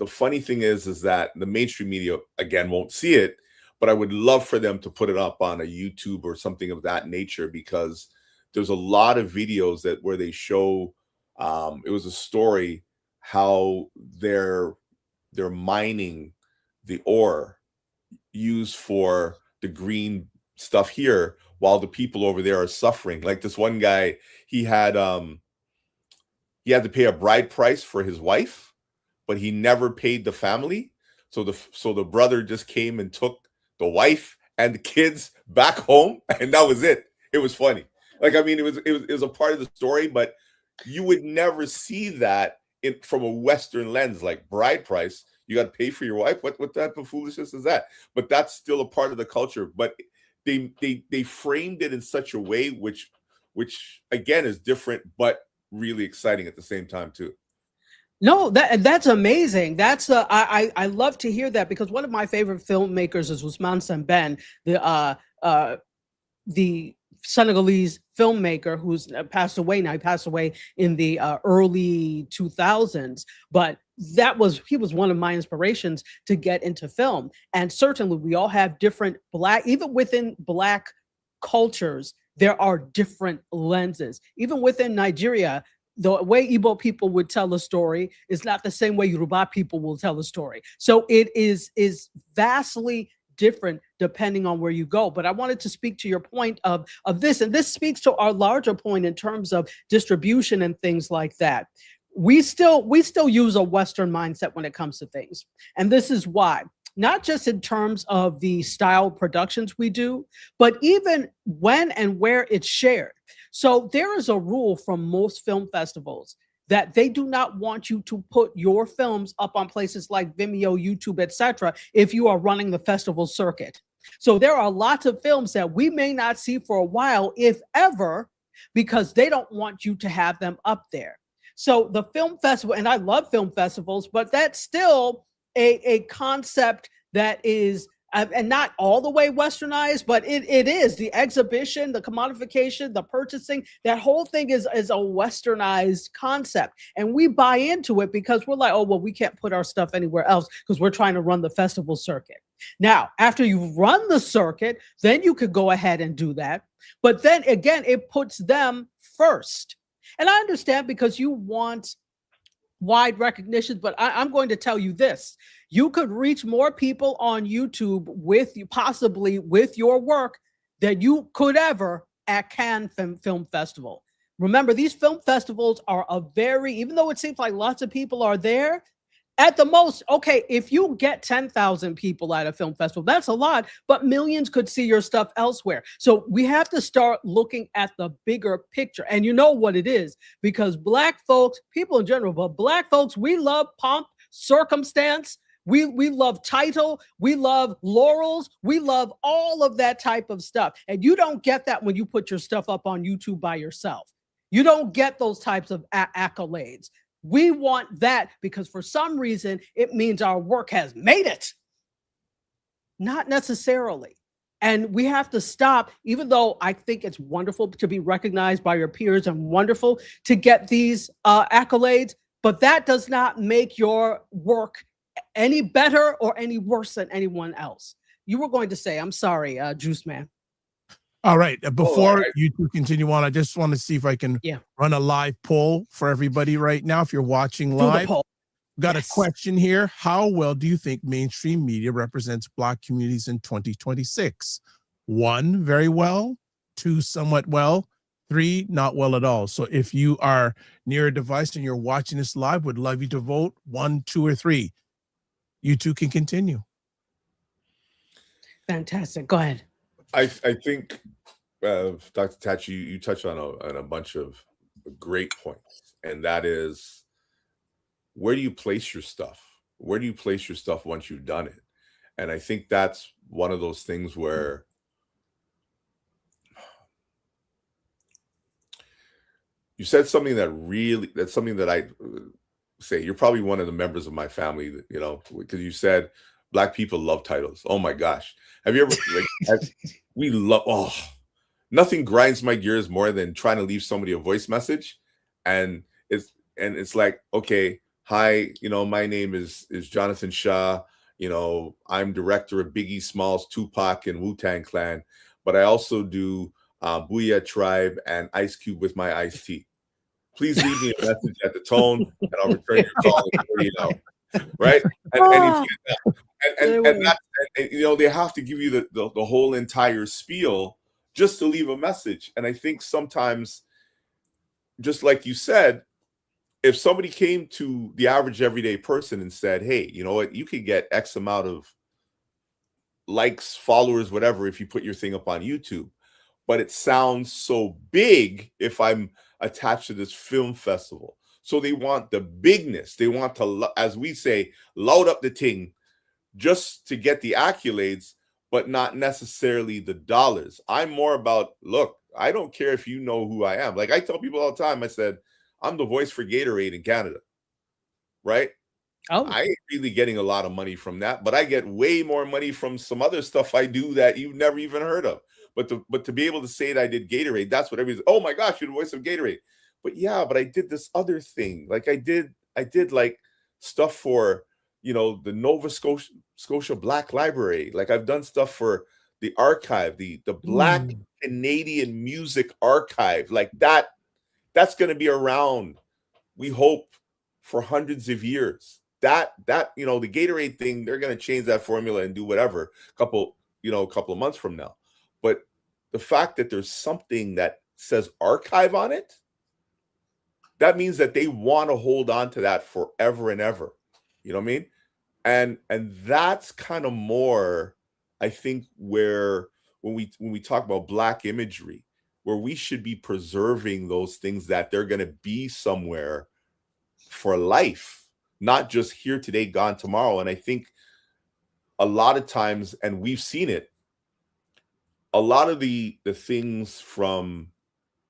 funny thing is that the mainstream media again won't see it. But I would love for them to put it up on a YouTube or something of that nature, because there's a lot of videos that where they show it was a story how they're mining the ore used for the green stuff here, while the people over there are suffering. Like this one guy, he had to pay a bride price for his wife, but he never paid the family. So the brother just came and took the wife and the kids back home, and that was it. It was funny. Like, I mean, it was a part of the story, but you would never see that from a Western lens, like bride price. You got to pay for your wife. What type of foolishness is that? But that's still a part of the culture. But they framed it in such a way which again is different, but really exciting at the same time too. No, that's amazing. That's I love to hear that, because one of my favorite filmmakers is Ousmane Sembène, the Senegalese filmmaker who's passed away now. He passed away in the early 2000s, but he was one of my inspirations to get into film. And certainly we all have different even within Black cultures, there are different lenses. Even within Nigeria, the way Igbo people would tell a story is not the same way Yoruba people will tell a story. So it is vastly different depending on where you go. But I wanted to speak to your point of this, and this speaks to our larger point in terms of distribution and things like that. We still use a Western mindset when it comes to things. And this is why. Not just in terms of the style productions we do, but even when and where it's shared. So there is a rule from most film festivals that they do not want you to put your films up on places like Vimeo, YouTube, etc., if you are running the festival circuit. So there are lots of films that we may not see for a while, if ever, because they don't want you to have them up there. So the film festival, and I love film festivals, but that's still a concept that is, and not all the way westernized, but it is. The exhibition, the commodification, the purchasing, that whole thing is a westernized concept. And we buy into it because we're like, oh, well, we can't put our stuff anywhere else because we're trying to run the festival circuit. Now, after you've run the circuit, then you could go ahead and do that. But then again, it puts them first. And I understand, because you want wide recognition, but I'm going to tell you this: you could reach more people on YouTube possibly with your work than you could ever at Cannes Film Festival. Remember, these film festivals are even though it seems like lots of people are there, at the most, okay, if you get 10,000 people at a film festival, that's a lot, but millions could see your stuff elsewhere. So we have to start looking at the bigger picture. And you know what it is, because Black folks, people in general, but Black folks, we love pomp, circumstance. We love title. We love laurels. We love all of that type of stuff. And you don't get that when you put your stuff up on YouTube by yourself. You don't get those types of accolades. We want that because for some reason, it means our work has made it. Not necessarily. And we have to stop, even though I think it's wonderful to be recognized by your peers and wonderful to get these accolades, but that does not make your work any better or any worse than anyone else. You were going to say, I'm sorry, Juice Man. All right. Before you two continue on, I just want to see if I can run a live poll for everybody right now. If you're watching live, got a question here. How well do you think mainstream media represents Black communities in 2026? 1, very well. 2, somewhat well. 3, not well at all. So if you are near a device and you're watching this live, would love you to vote 1, 2, or 3. You two can continue. Fantastic. Go ahead. I think, Dr. Tachi, you touched on a bunch of great points, and that is, where do you place your stuff? Where do you place your stuff once you've done it? And I think that's one of those things where you said something that's something that I say. You're probably one of the members of my family that, you know, because you said black people love titles. Oh my gosh. Have you ever we love, oh, nothing grinds my gears more than trying to leave somebody a voice message. And it's like, okay, hi, you know, my name is Jonathan Shaw. You know, I'm director of Biggie Smalls, Tupac, and Wu-Tang Clan, but I also do Booyah Tribe and Ice Cube with my iced tea. Please leave me a message at the tone, and I'll return your call in 48 hours. Right? And you know, they have to give you the whole entire spiel just to leave a message. And I think sometimes, just like you said, if somebody came to the average everyday person and said, hey, you know what, you could get X amount of likes, followers, whatever, if you put your thing up on YouTube, but it sounds so big if I'm attached to this film festival. So they want the bigness. They want to, as we say, load up the thing just to get the accolades, but not necessarily the dollars. I'm more about, look, I don't care if you know who I am. Like I tell people all the time, I said, I'm the voice for Gatorade in Canada, right? Oh, I ain't really getting a lot of money from that, but I get way more money from some other stuff I do that you've never even heard of. But to be able to say that I did Gatorade, that's what everybody's, oh my gosh, you're the voice of Gatorade. But yeah, but I did this other thing. Like I did like stuff for, you know, the Nova Scotia Black Library. Like I've done stuff for the archive, the Black Canadian Music Archive. Like that's going to be around, we hope, for hundreds of years. That you know, the Gatorade thing, they're going to change that formula and do whatever a couple of months from now. But the fact that there's something that says archive on it, that means that they want to hold on to that forever and ever. You know what I mean? And that's kind of more, I think, where when we talk about Black imagery, where we should be preserving those things that they're going to be somewhere for life, not just here today, gone tomorrow. And I think a lot of times, and we've seen it, a lot of the things from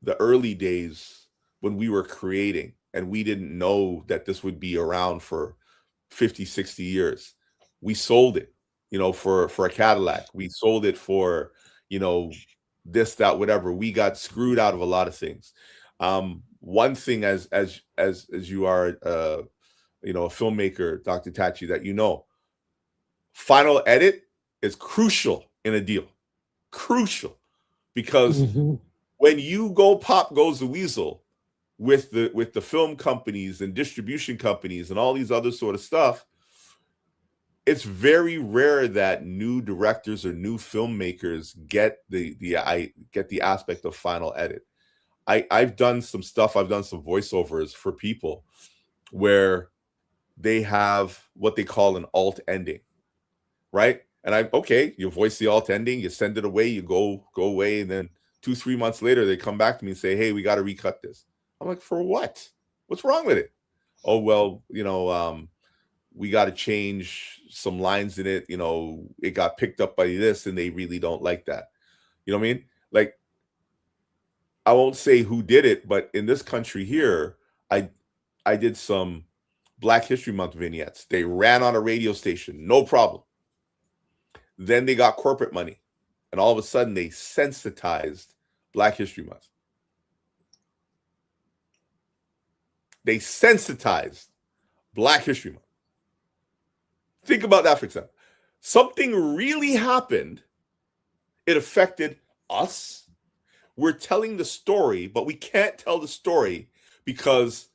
the early days when we were creating and we didn't know that this would be around for 50, 60 years, we sold it, you know, for a Cadillac. We sold it for, you know, this, that, whatever. We got screwed out of a lot of things. One thing, as you are, you know, a filmmaker, Dr. Tachi, that you know, final edit is crucial in a deal. Crucial, because when you go pop goes the weasel with the film companies and distribution companies and all these other sort of stuff, it's very rare that new directors or new filmmakers get the aspect of final edit. I've done some stuff. I've done some voiceovers for people where they have what they call an alt ending, right? And you voice the alt ending, you send it away, you go away, and then 2-3 months later, they come back to me and say, hey, we got to recut this. I'm like, for what? What's wrong with it? Oh, well, you know, we got to change some lines in it. You know, it got picked up by this, and they really don't like that. You know what I mean? Like, I won't say who did it, but in this country here, I did some Black History Month vignettes. They ran on a radio station, no problem. Then they got corporate money, and all of a sudden they sensitized Black History Month. They sensitized Black History Month. Think about that for example. Something really happened. It affected us. We're telling the story, but we can't tell the story because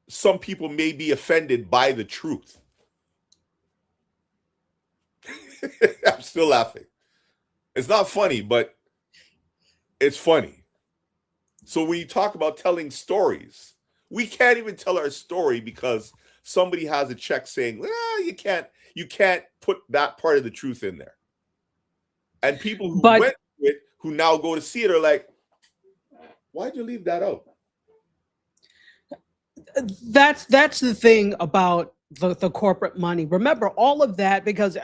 some people may be offended by the truth. I'm still laughing. It's not funny, but it's funny. So when you talk about telling stories, we can't even tell our story because somebody has a check saying, you can't put that part of the truth in there. And people who went to it, who now go to see it, are like, why'd you leave that out? That's the thing about the corporate money. Remember all of that, because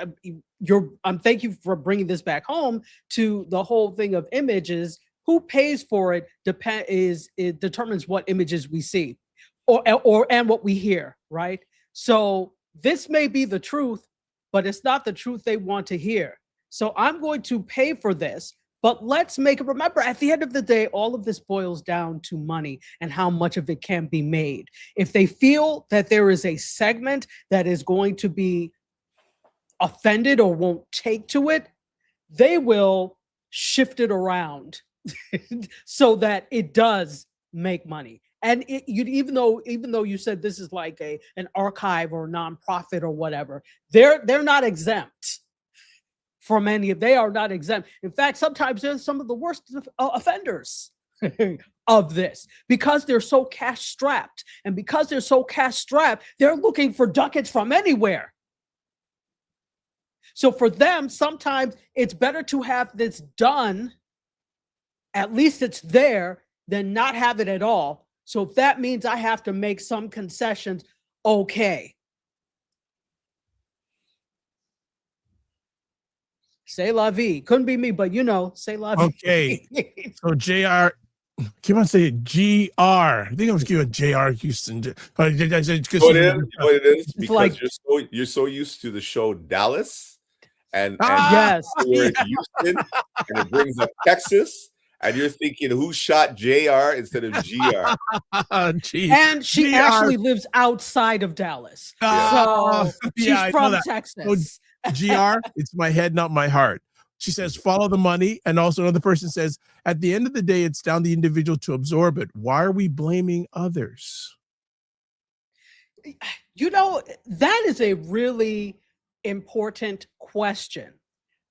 thank you for bringing this back home to the whole thing of images. who pays for it it determines what images we see or and what we hear, right? So this may be the truth, but it's not the truth they want to hear. So I'm going to pay for this. But let's make it, remember, at the end of the day, all of this boils down to money and how much of it can be made. If they feel that there is a segment that is going to be offended or won't take to it, they will shift it around so that it does make money. And even though you said this is like an archive or nonprofit or whatever, they're not exempt from any of. They are not exempt. In fact, sometimes they're some of the worst offenders of this because they're so cash strapped, and because they're so cash strapped, they're looking for ducats from anywhere. So for them, sometimes it's better to have this done. At least it's there than not have it at all. So if that means I have to make some concessions, okay. Say la vie. Couldn't be me, but say la vie. Okay. So JR, keep on saying GR. I think I was giving JR Houston. You know what it is? Because like, you're so used to the show Dallas and yes, Houston, and it brings up Texas. And you're thinking, who shot JR instead of GR? And she actually lives outside of Dallas. So she's from Texas. So, GR, it's my head, not my heart. She says, follow the money. And also another person says, at the end of the day, it's down to the individual to absorb it. Why are we blaming others? That is a really important question.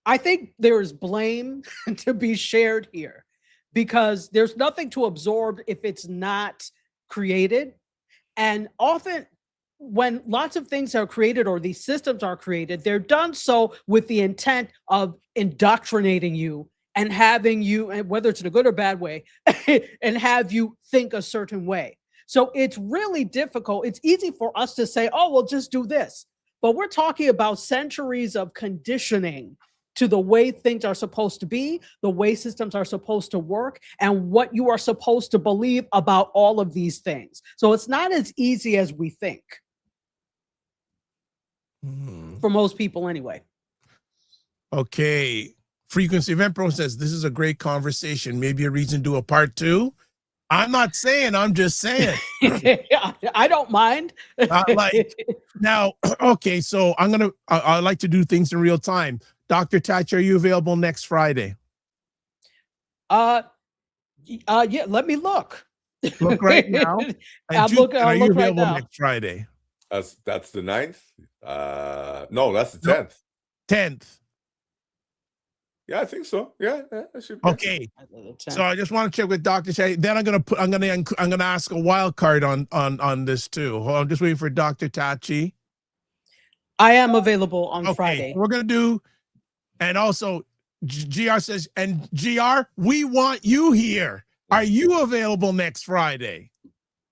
I think there's blame to be shared here, because there's nothing to absorb if it's not created. And often when lots of things are created or these systems are created, they're done so with the intent of indoctrinating you and having you, and whether it's in a good or bad way, and have you think a certain way. So it's really difficult. It's easy for us to say, oh, well, just do this. But we're talking about centuries of conditioning to the way things are supposed to be, the way systems are supposed to work, and what you are supposed to believe about all of these things. So it's not as easy as we think. For most people anyway. Okay. Frequency Event Pro says, this is a great conversation. Maybe a reason to do a part 2. I'm not saying, I'm just saying. I don't mind. Now, okay, so I like to do things in real time. Dr. Tatch, are you available next Friday? Yeah, let me look. Look right now. I'll look right now. Next Friday? That's the 9th? No, that's the 10th. 10th. Yeah, I think so. Yeah, that should be. Okay. So I just want to check with Dr. Shay. Then I'm gonna ask a wild card on this too. I'm just waiting for Dr. Tachi. I am available on Friday. We're gonna do, and also GR says, and GR, we want you here. Are you available next Friday?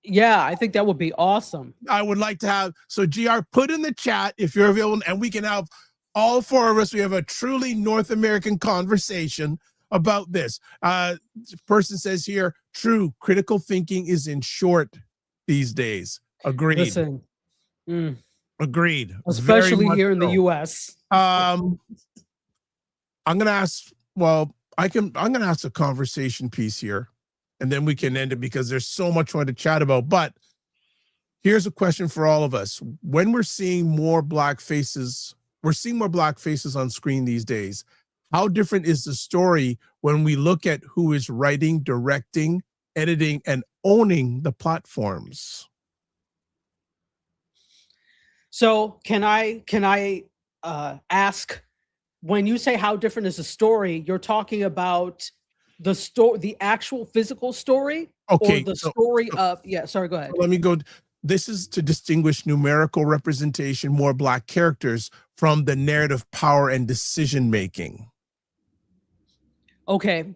Yeah, I think that would be awesome. I would like to have, so GR, put in the chat if you're available, and we can have all 4 of us. We have a truly North American conversation about this. Person says here, true, critical thinking is in short these days. Agreed. Listen. Agreed. Especially here in the US. I'm gonna ask, I'm gonna ask a conversation piece here, and then we can end it because there's so much more to chat about. But here's a question for all of us. When we're seeing more black faces on screen these days, how different is the story when we look at who is writing, directing, editing, and owning the platforms? So can I ask, when you say how different is the story, you're talking about the actual physical story, okay, or the story of, sorry, go ahead. Let me go. This is to distinguish numerical representation, more black characters, from the narrative power and decision making. Okay.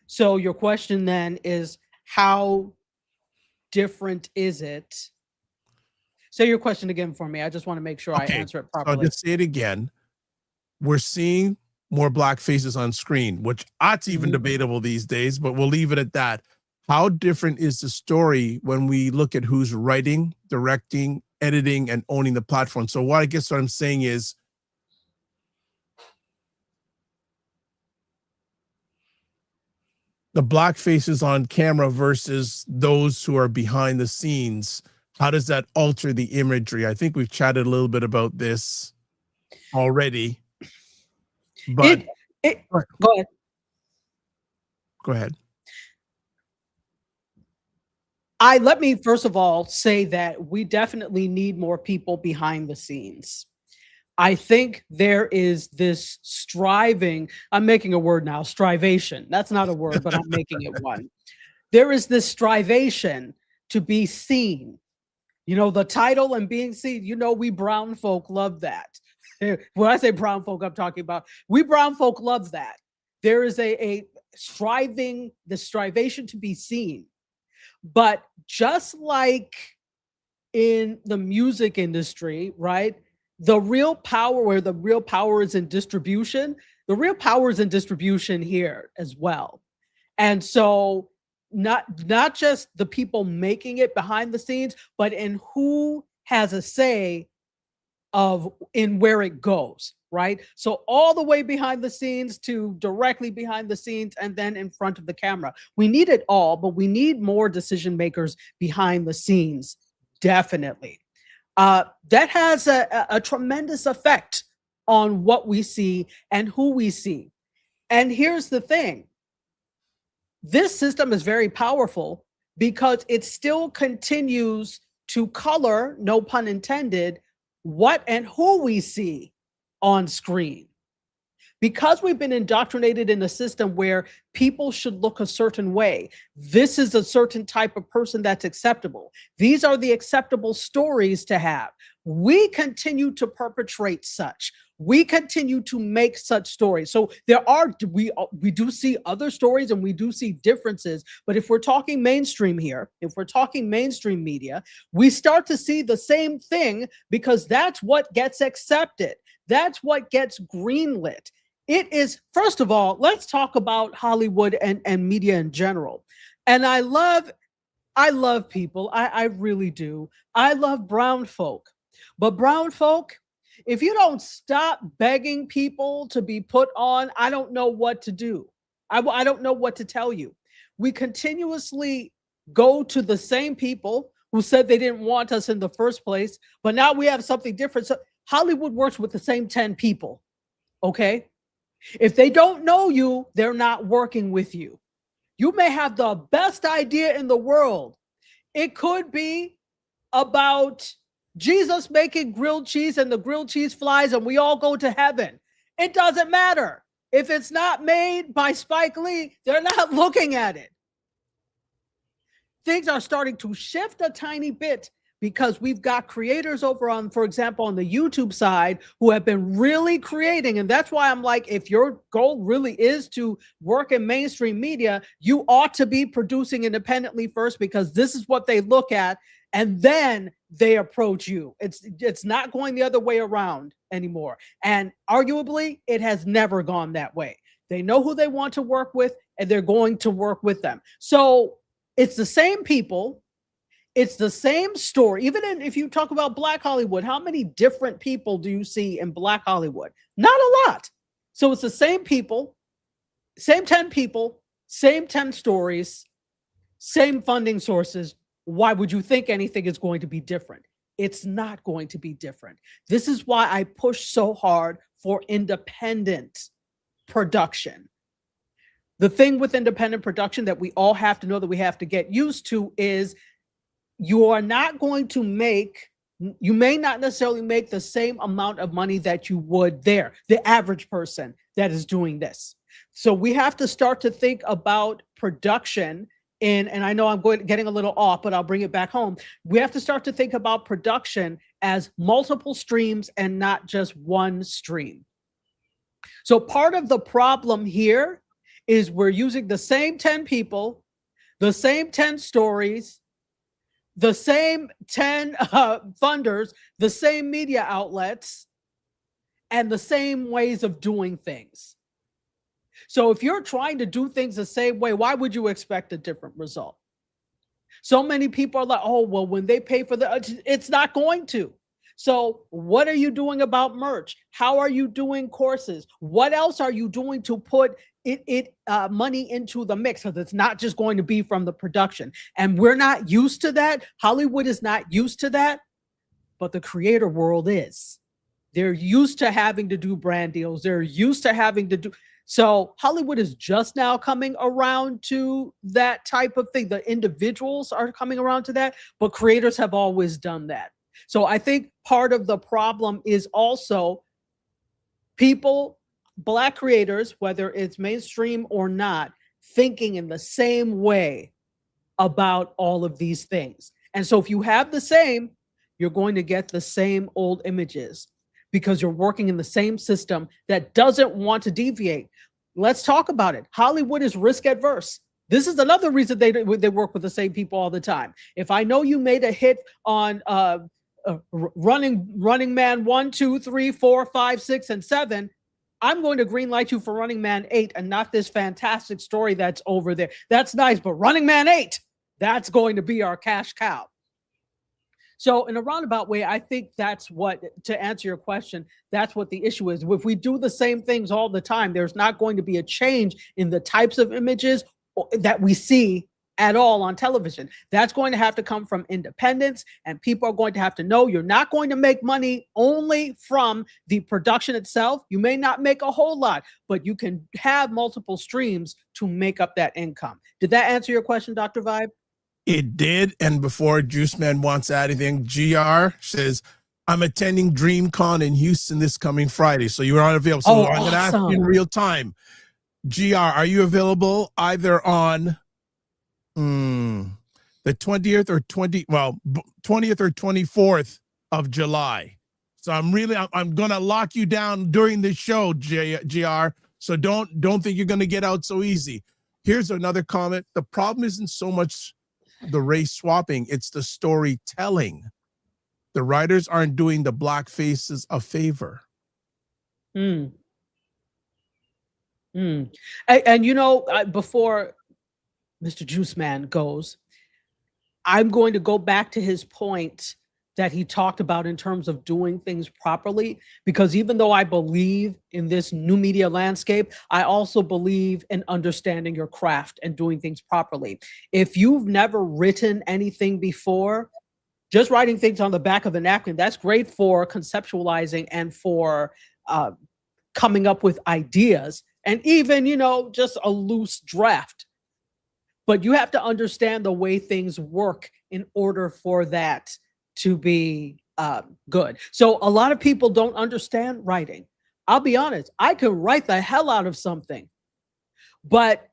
So your question then is, how different is it? Say your question again for me. I just want to make sure I answer it properly. I'll just say it again. We're seeing more black faces on screen, which that's even debatable these days, but we'll leave it at that. How different is the story when we look at who's writing, directing, editing, and owning the platform? So what I'm saying is, the black faces on camera versus those who are behind the scenes, how does that alter the imagery? I think we've chatted a little bit about this already, but go ahead. Go ahead. Let me first of all say that we definitely need more people behind the scenes. I think there is this striving, I'm making a word now, strivation. That's not a word, but I'm making it one. There is this strivation to be seen. You know, the title and being seen, you know, we brown folk love that. When I say brown folk, I'm talking about, we brown folk love that. There is a striving, the strivation to be seen. But just like in the music industry, right? The real power, where the real power is in distribution, the real power is in distribution here as well. And so not just the people making it behind the scenes, but in who has a say in where it goes, right? So all the way behind the scenes to directly behind the scenes and then in front of the camera. We need it all, but we need more decision makers behind the scenes, definitely. That has a tremendous effect on what we see and who we see. And here's the thing. This system is very powerful because it still continues to color, no pun intended, what and who we see on screen. Because we've been indoctrinated in a system where people should look a certain way. This is a certain type of person that's acceptable. These are the acceptable stories to have. We continue to perpetrate such. We continue to make such stories. So we do see other stories and we do see differences. But if we're talking mainstream here, if we're talking mainstream media, we start to see the same thing because that's what gets accepted. That's what gets greenlit. It is, first of all, let's talk about Hollywood and media in general. And I love people. I really do. I love brown folk. But brown folk, if you don't stop begging people to be put on, I don't know what to do. I don't know what to tell you. We continuously go to the same people who said they didn't want us in the first place, but now we have something different. So Hollywood works with the same 10 people, okay? If they don't know you, they're not working with you. You may have the best idea in the world. It could be about Jesus making grilled cheese and the grilled cheese flies and we all go to heaven. It doesn't matter. If it's not made by Spike Lee, they're not looking at it. Things are starting to shift a tiny bit because we've got creators over on, for example, on the YouTube side who have been really creating. And that's why I'm like, if your goal really is to work in mainstream media, you ought to be producing independently first because this is what they look at. And then they approach you. It's not going the other way around anymore. And arguably, it has never gone that way. They know who they want to work with and they're going to work with them. So it's the same people. It's the same story. Even if you talk about Black Hollywood, how many different people do you see in Black Hollywood? Not a lot. So it's the same people, same 10 people, same 10 stories, same funding sources. Why would you think anything is going to be different? It's not going to be different. This is why I push so hard for independent production. The thing with independent production that we all have to know that we have to get used to is you are not going to make, you may not necessarily make the same amount of money that you would there, the average person that is doing this. So we have to start to think about production and I know I'm getting a little off, but I'll bring it back home. We have to start to think about production as multiple streams and not just one stream. So part of the problem here is we're using the same 10 people, the same 10 stories, the same 10 funders, the same media outlets, and the same ways of doing things. So if you're trying to do things the same way, why would you expect a different result? So many people are like, oh, well, when they pay for it's not going to. So what are you doing about merch? How are you doing courses? What else are you doing to put money into the mix? Because it's not just going to be from the production. And we're not used to that. Hollywood is not used to that, but the creator world is. They're used to having to do brand deals. They're used to having to do. So Hollywood is just now coming around to that type of thing. The individuals are coming around to that, but creators have always done that. So I think part of the problem is also people, Black creators, whether it's mainstream or not, thinking in the same way about all of these things. And so if you have the same, you're going to get the same old images because you're working in the same system that doesn't want to deviate. Let's talk about it. Hollywood is risk adverse. This is another reason they work with the same people all the time. If I know you made a hit on Running Man 1, 2, 3, 4, 5, 6, and 7, I'm going to greenlight you for Running Man 8 and not this fantastic story that's over there. That's nice, but Running Man 8, that's going to be our cash cow. So in a roundabout way, I think that's what, to answer your question, that's what the issue is. If we do the same things all the time, there's not going to be a change in the types of images that we see at all on television. That's going to have to come from independence, and people are going to have to know you're not going to make money only from the production itself. You may not make a whole lot, but you can have multiple streams to make up that income. Did that answer your question, Dr. Vibe? It did. And before Juice Man wants to add anything, GR says, I'm attending DreamCon in Houston this coming Friday. So you're unavailable. So I'm going to ask you in real time. GR, are you available either on the 20th or 20th or 24th of July? So I'm going to lock you down during the show, GR. So don't think you're going to get out so easy. Here's another comment. The problem isn't so much the race swapping, it's the storytelling. The writers aren't doing the Black faces a favor. And you know, before Mr. Juice Man goes, I'm going to go back to his point that he talked about in terms of doing things properly, because even though I believe in this new media landscape, I also believe in understanding your craft and doing things properly. If you've never written anything before, just writing things on the back of a napkin, that's great for conceptualizing and for coming up with ideas and even, you know, just a loose draft. But you have to understand the way things work in order for that to be good. So a lot of people don't understand writing. I'll be honest, I can write the hell out of something, but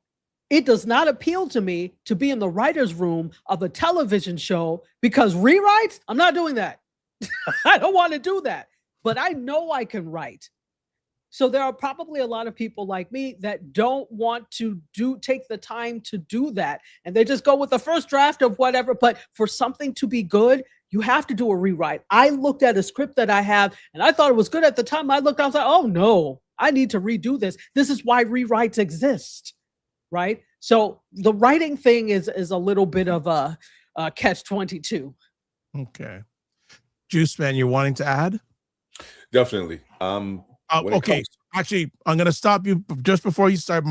it does not appeal to me to be in the writer's room of a television show, because rewrites, I'm not doing that. I don't want to do that, but I know I can write. So there are probably a lot of people like me that don't want to take the time to do that. And they just go with the first draft of whatever. But for something to be good, you have to do a rewrite. I looked at a script that I have and I thought it was good at the time. I looked, I was like, oh no, I need to redo this. This is why rewrites exist, right? So the writing thing is a little bit of a catch-22. Okay. Juice Man, you're wanting to add? Definitely. Okay. Actually, I'm going to stop you just before you start.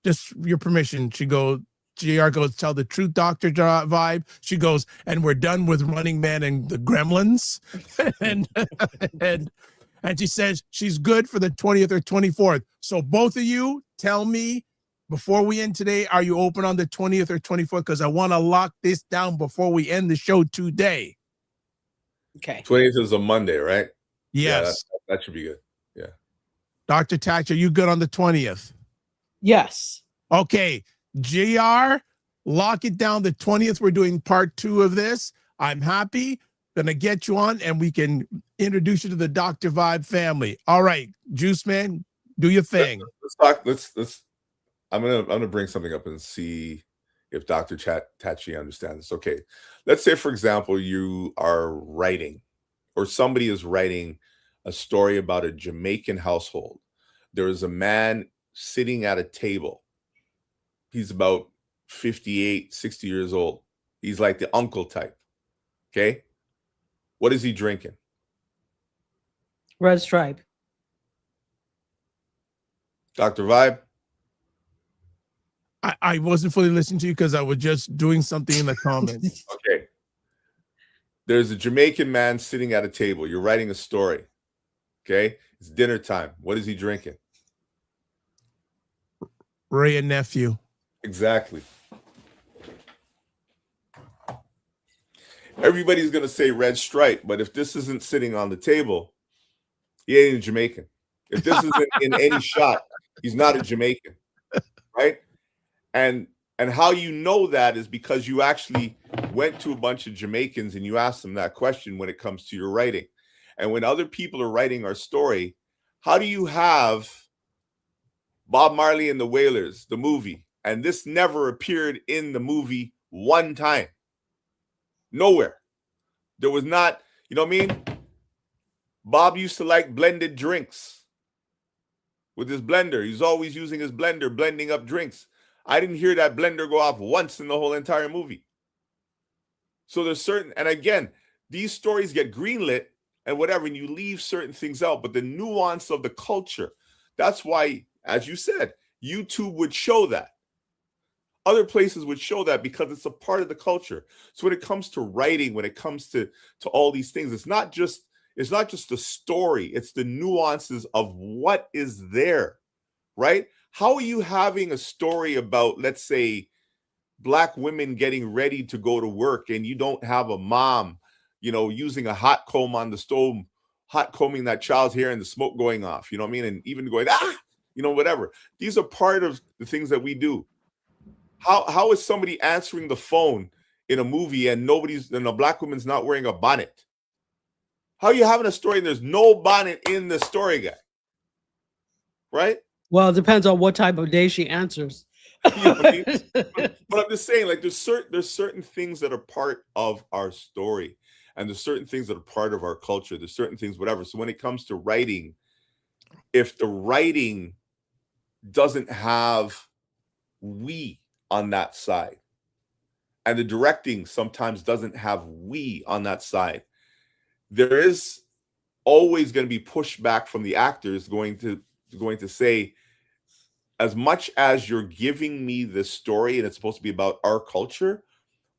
Just your permission. GR goes, tell the truth, Dr. Vibe. She goes, and we're done with Running Man and the Gremlins. and she says she's good for the 20th or 24th. So both of you tell me before we end today, are you open on the 20th or 24th? Because I want to lock this down before we end the show today. Okay. 20th is a Monday, right? Yes. Yeah, that should be good. Yeah. Dr. Tatch, are you good on the 20th? Yes. Okay. JR, lock it down. The 20th, we're doing part 2 of this. I'm happy. Gonna get you on and we can introduce you to the Dr. Vibe family. All right, Juice Man, do your thing. Let's talk. Let's. I'm gonna bring something up and see if Dr. Tachi understands this. Okay, let's say for example you are writing, or somebody is writing a story about a Jamaican household. There is a man sitting at a table. He's about 58, 60 years old. He's like the uncle type. Okay. What is he drinking? Red Stripe. Dr. Vibe? I wasn't fully listening to you because I was just doing something in the comments. Okay. There's a Jamaican man sitting at a table. You're writing a story. Okay. It's dinner time. What is he drinking? Ray and nephew. Exactly. Everybody's going to say Red Stripe, but if this isn't sitting on the table, he ain't a Jamaican. If this isn't in any shot, he's not a Jamaican, right? And how you know that is because you actually went to a bunch of Jamaicans and you asked them that question when it comes to your writing. And when other people are writing our story, how do you have Bob Marley and the Wailers, the movie, and this never appeared in the movie one time? Nowhere. There was not, you know what I mean? Bob used to like blended drinks with his blender. He's always using his blender, blending up drinks. I didn't hear that blender go off once in the whole entire movie. So there's certain, and again, these stories get greenlit and whatever, and you leave certain things out, but the nuance of the culture, that's why, as you said, YouTube would show that. Other places would show that because it's a part of the culture. So when it comes to writing, when it comes to all these things, it's not just the story, it's the nuances of what is there, right? How are you having a story about, let's say, Black women getting ready to go to work and you don't have a mom, using a hot comb on the stove, hot combing that child's hair and the smoke going off, you know what I mean? And even going, whatever. These are part of the things that we do. How is somebody answering the phone in a movie and a Black woman's not wearing a bonnet? How are you having a story and there's no bonnet in the story, guy? Right? Well, it depends on what type of day she answers. You know what I mean? But I'm just saying, like, there's certain things that are part of our story, and there's certain things that are part of our culture. There's certain things, whatever. So when it comes to writing, if the writing doesn't have we on that side, and the directing sometimes doesn't have we on that side, there is always going to be pushback from the actors going to say, as much as you're giving me this story and it's supposed to be about our culture,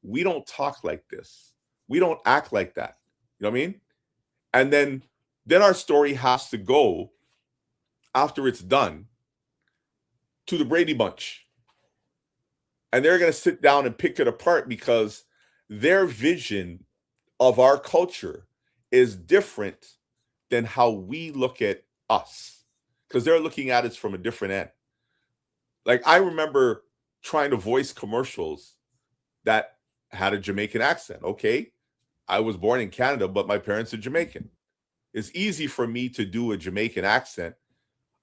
we don't talk like this. We don't act like that. You know what I mean? And then our story has to go, after it's done, to the Brady Bunch. And they're going to sit down and pick it apart because their vision of our culture is different than how we look at us, because they're looking at it from a different end. Like, I remember trying to voice commercials that had a Jamaican accent. Okay, I was born in Canada, but my parents are Jamaican. It's easy for me to do a Jamaican accent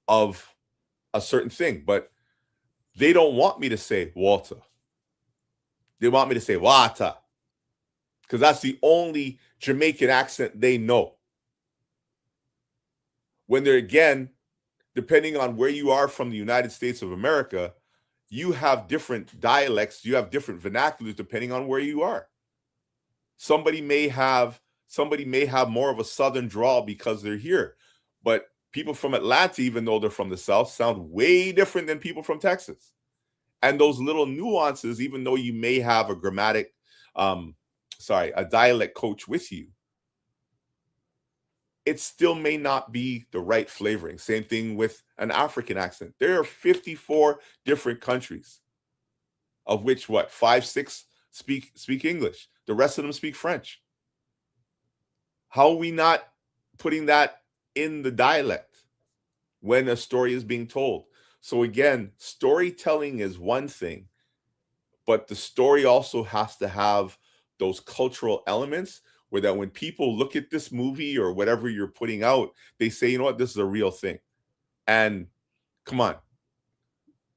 of a certain thing, but they don't want me to say Walter. They want me to say Wata, because that's the only Jamaican accent they know. When they're, again, depending on where you are from the United States of America, you have different dialects, you have different vernaculars depending on where you are. Somebody may have more of a Southern drawl because they're here, but people from Atlanta, even though they're from the South, sound way different than people from Texas. And those little nuances, even though you may have a dialect coach with you, it still may not be the right flavoring. Same thing with an African accent. There are 54 different countries, of which 5, 6 speak English. The rest of them speak French. How are we not putting that in the dialect when a story is being told? So again, storytelling is one thing, but the story also has to have those cultural elements where that when people look at this movie or whatever you're putting out, they say, you know what, this is a real thing. And come on.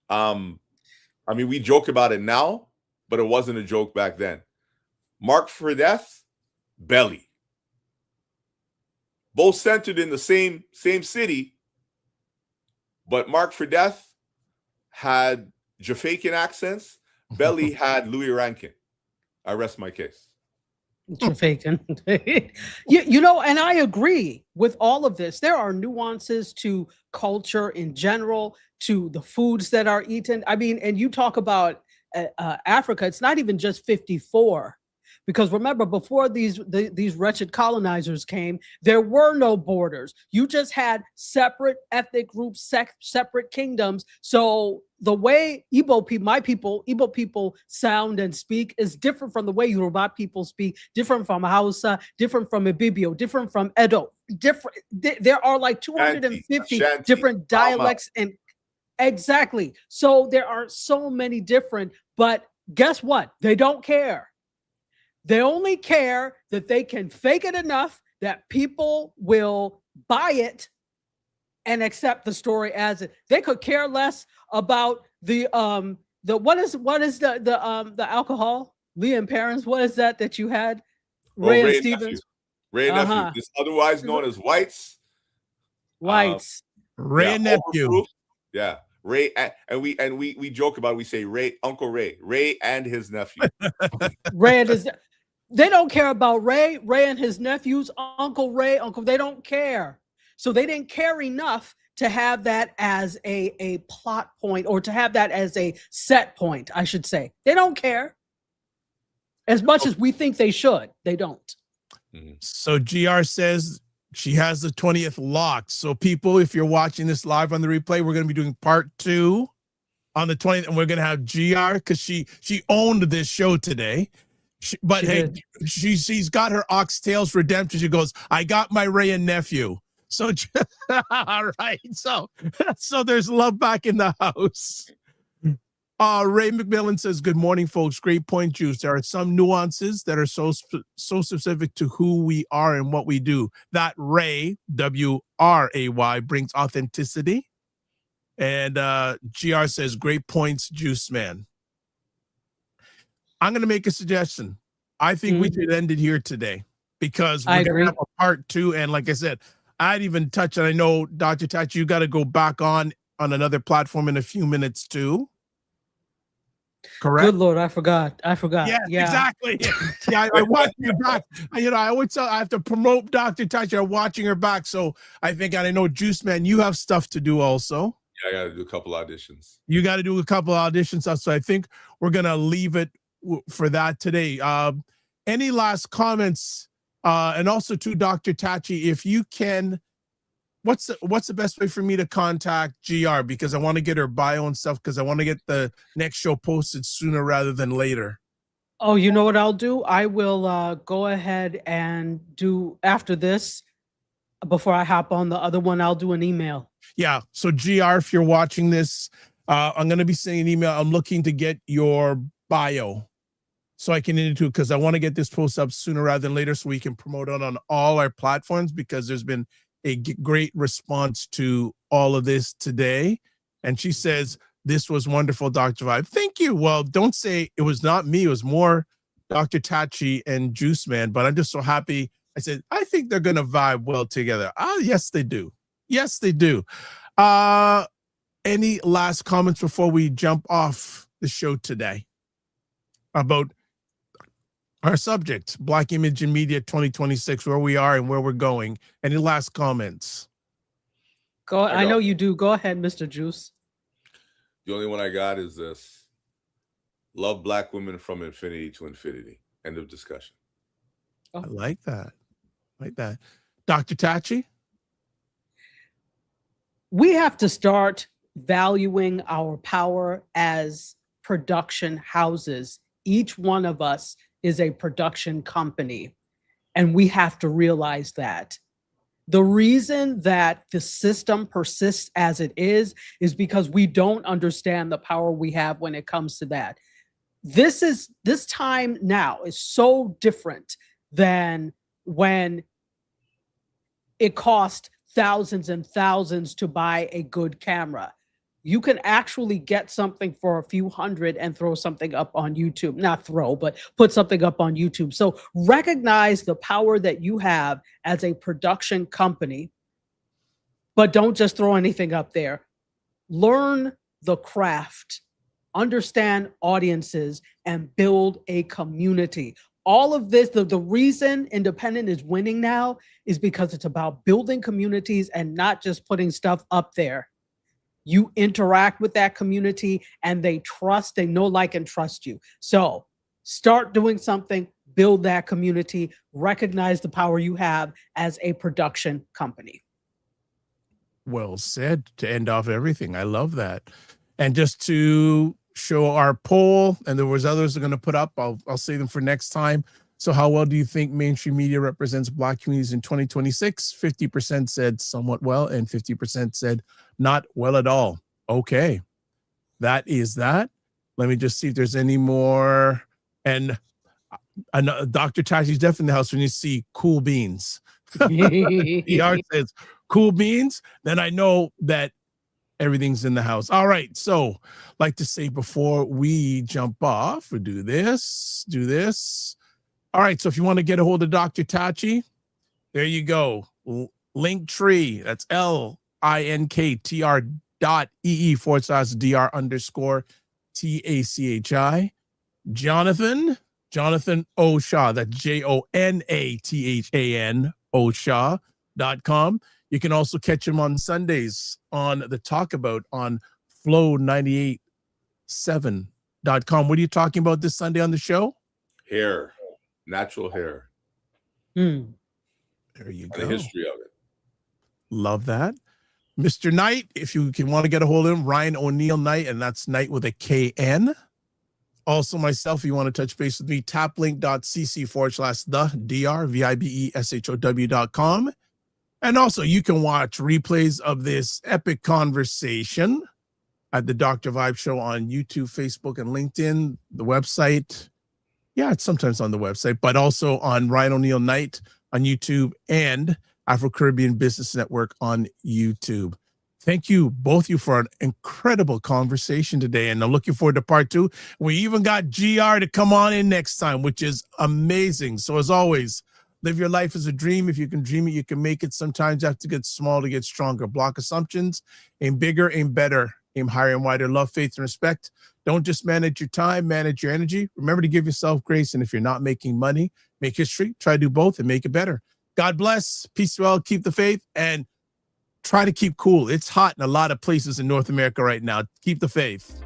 I mean, we joke about it now, but it wasn't a joke back then. Marked for Death, Belly. Both centered in the same city, but Marked for Death had Jafaican accents. Belly had Louis Rankin. I rest my case. Jamaican. You know, and I agree with all of this. There are nuances to culture in general, to the foods that are eaten. I mean, and you talk about Africa, it's not even just 54. Because remember, before these wretched colonizers came, there were no borders. You just had separate ethnic groups, separate kingdoms. So the way Igbo people sound and speak is different from the way Yoruba people speak, different from Hausa, different from Ibibio, different from Edo. Different. There are like 250 Ashanti, different dialects, and exactly. So there are so many different. But guess what? They don't care. They only care that they can fake it enough that people will buy it and accept the story as it. They could care less about the what is the alcohol? Lee and Parents, what is that you had? Ray and Stevens. Ray and Nephew. This otherwise known as Whites. Whites. Ray and Nephew. Yeah. Ray and we joke about it. We say Uncle Ray and his nephew. Ray and his. They don't care about Ray and his nephews, Uncle Ray, they don't care. So they didn't care enough to have that as a plot point, or to have that as a set point, I should say. They don't care as much as we think they should. They don't. So GR says she has the 20th locked. So people, if you're watching this live on the replay, we're going to be doing part 2 on the 20th, and we're going to have GR because she owned this show today. She's got her oxtails redemption. She goes, I got my Ray and Nephew. So all right. So there's love back in the house. Ray McMillan says, good morning, folks. Great point, Juice. There are some nuances that are so specific to who we are and what we do. That Ray, W-R-A-Y, brings authenticity. And GR says, great points, Juice Man. I'm going to make a suggestion. I think we should end it here today, because we're going to have a part 2. And like I said, I'd even touch, and I know, Dr. Tachi, you got to go back on another platform in a few minutes too. Correct? Good Lord, I forgot. Yeah. Exactly. Yeah, I watch you back. You know, I always tell, I have to promote Dr. Tachi. I'm watching her back. So I think, and I know, Juice Man, you have stuff to do also. Yeah, I got to do a couple auditions. You got to do a couple auditions. So I think we're going to leave it for that today. Any last comments? And also to Dr. Tachi, if you can, what's the best way for me to contact GR? Because I want to get her bio and stuff, because I want to get the next show posted sooner rather than later. Oh, you know what I'll do? I will go ahead and do, after this, before I hop on the other one, I'll do an email. Yeah. So GR, if you're watching this, I'm going to be sending an email. I'm looking to get your bio so I can into it, because I want to get this post up sooner rather than later so we can promote it on all our platforms, because there's been a great response to all of this today. And she says, this was wonderful, Dr. Vibe. Thank you. Well, don't say it was not me. It was more Dr. Tachi and Juice Man, but I'm just so happy. I said, I think they're going to vibe well together. Yes, they do. Yes, they do. Any last comments before we jump off the show today about our subject, Black Image in Media 2026, where we are and where we're going? Any last comments? Go. I know you do. Go ahead, Mr. Juice. The only one I got is this: love Black women from infinity to infinity. End of discussion. Oh. I like that. Like that. Dr. Tachi? We have to start valuing our power as production houses. Each one of us is a production company, and we have to realize that. The reason that the system persists as it is because we don't understand the power we have when it comes to that. This time now is so different than when it cost thousands and thousands to buy a good camera. You can actually get something for a few hundred and throw something up on YouTube. Not throw, but put something up on YouTube. So recognize the power that you have as a production company, but don't just throw anything up there. Learn the craft, understand audiences, and build a community. All of this, the reason Independent is winning now is because it's about building communities and not just putting stuff up there. You interact with that community and they know, like, and trust you. So start doing something, build that community, recognize the power you have as a production company. Well said to end off everything. I love that. And just to show our poll, and there was others that are going to put up, I'll save them for next time. So how well do you think mainstream media represents Black communities in 2026? 50% said somewhat well, and 50% said not well at all. Okay, that is that. Let me just see if there's any more. And Dr. Tachi's definitely in the house when you see cool beans. DR says cool beans, then I know that everything's in the house. All right. So like to say before we jump off, we do this. All right. So if you want to get a hold of Dr. Tachi, there you go. Linktree. That's linktr.ee/dr_TACHI. Jonathan O. Shaw. That's JONATHAN Oshaw.com. You can also catch him on Sundays on the Talk About on flow987.com. What are you talking about this Sunday on the show? Hair, natural hair. Hmm. There you And go. the history of it. Love that. Mr. Knight, if you can want to get a hold of him, Ryan O'Neill Knight, and that's Knight with a KN. Also myself, if you want to touch base with me, taplink.cc/the_VIBESHOW.com. And also you can watch replays of this epic conversation at the Dr. Vibe Show on YouTube, Facebook, and LinkedIn, the website. Yeah, it's sometimes on the website, but also on Ryan O'Neill Knight on YouTube and Afro-Caribbean Business Network on YouTube. Thank you, both of you, for an incredible conversation today. And I'm looking forward to part 2. We even got GR to come on in next time, which is amazing. So as always, live your life as a dream. If you can dream it, you can make it. Sometimes you have to get small to get stronger. Block assumptions. Aim bigger, aim better. Aim higher and wider. Love, faith, and respect. Don't just manage your time, manage your energy. Remember to give yourself grace. And if you're not making money, make history. Try to do both and make it better. God bless. Peace well. Keep the faith. And try to keep cool. It's hot in a lot of places in North America right now. Keep the faith.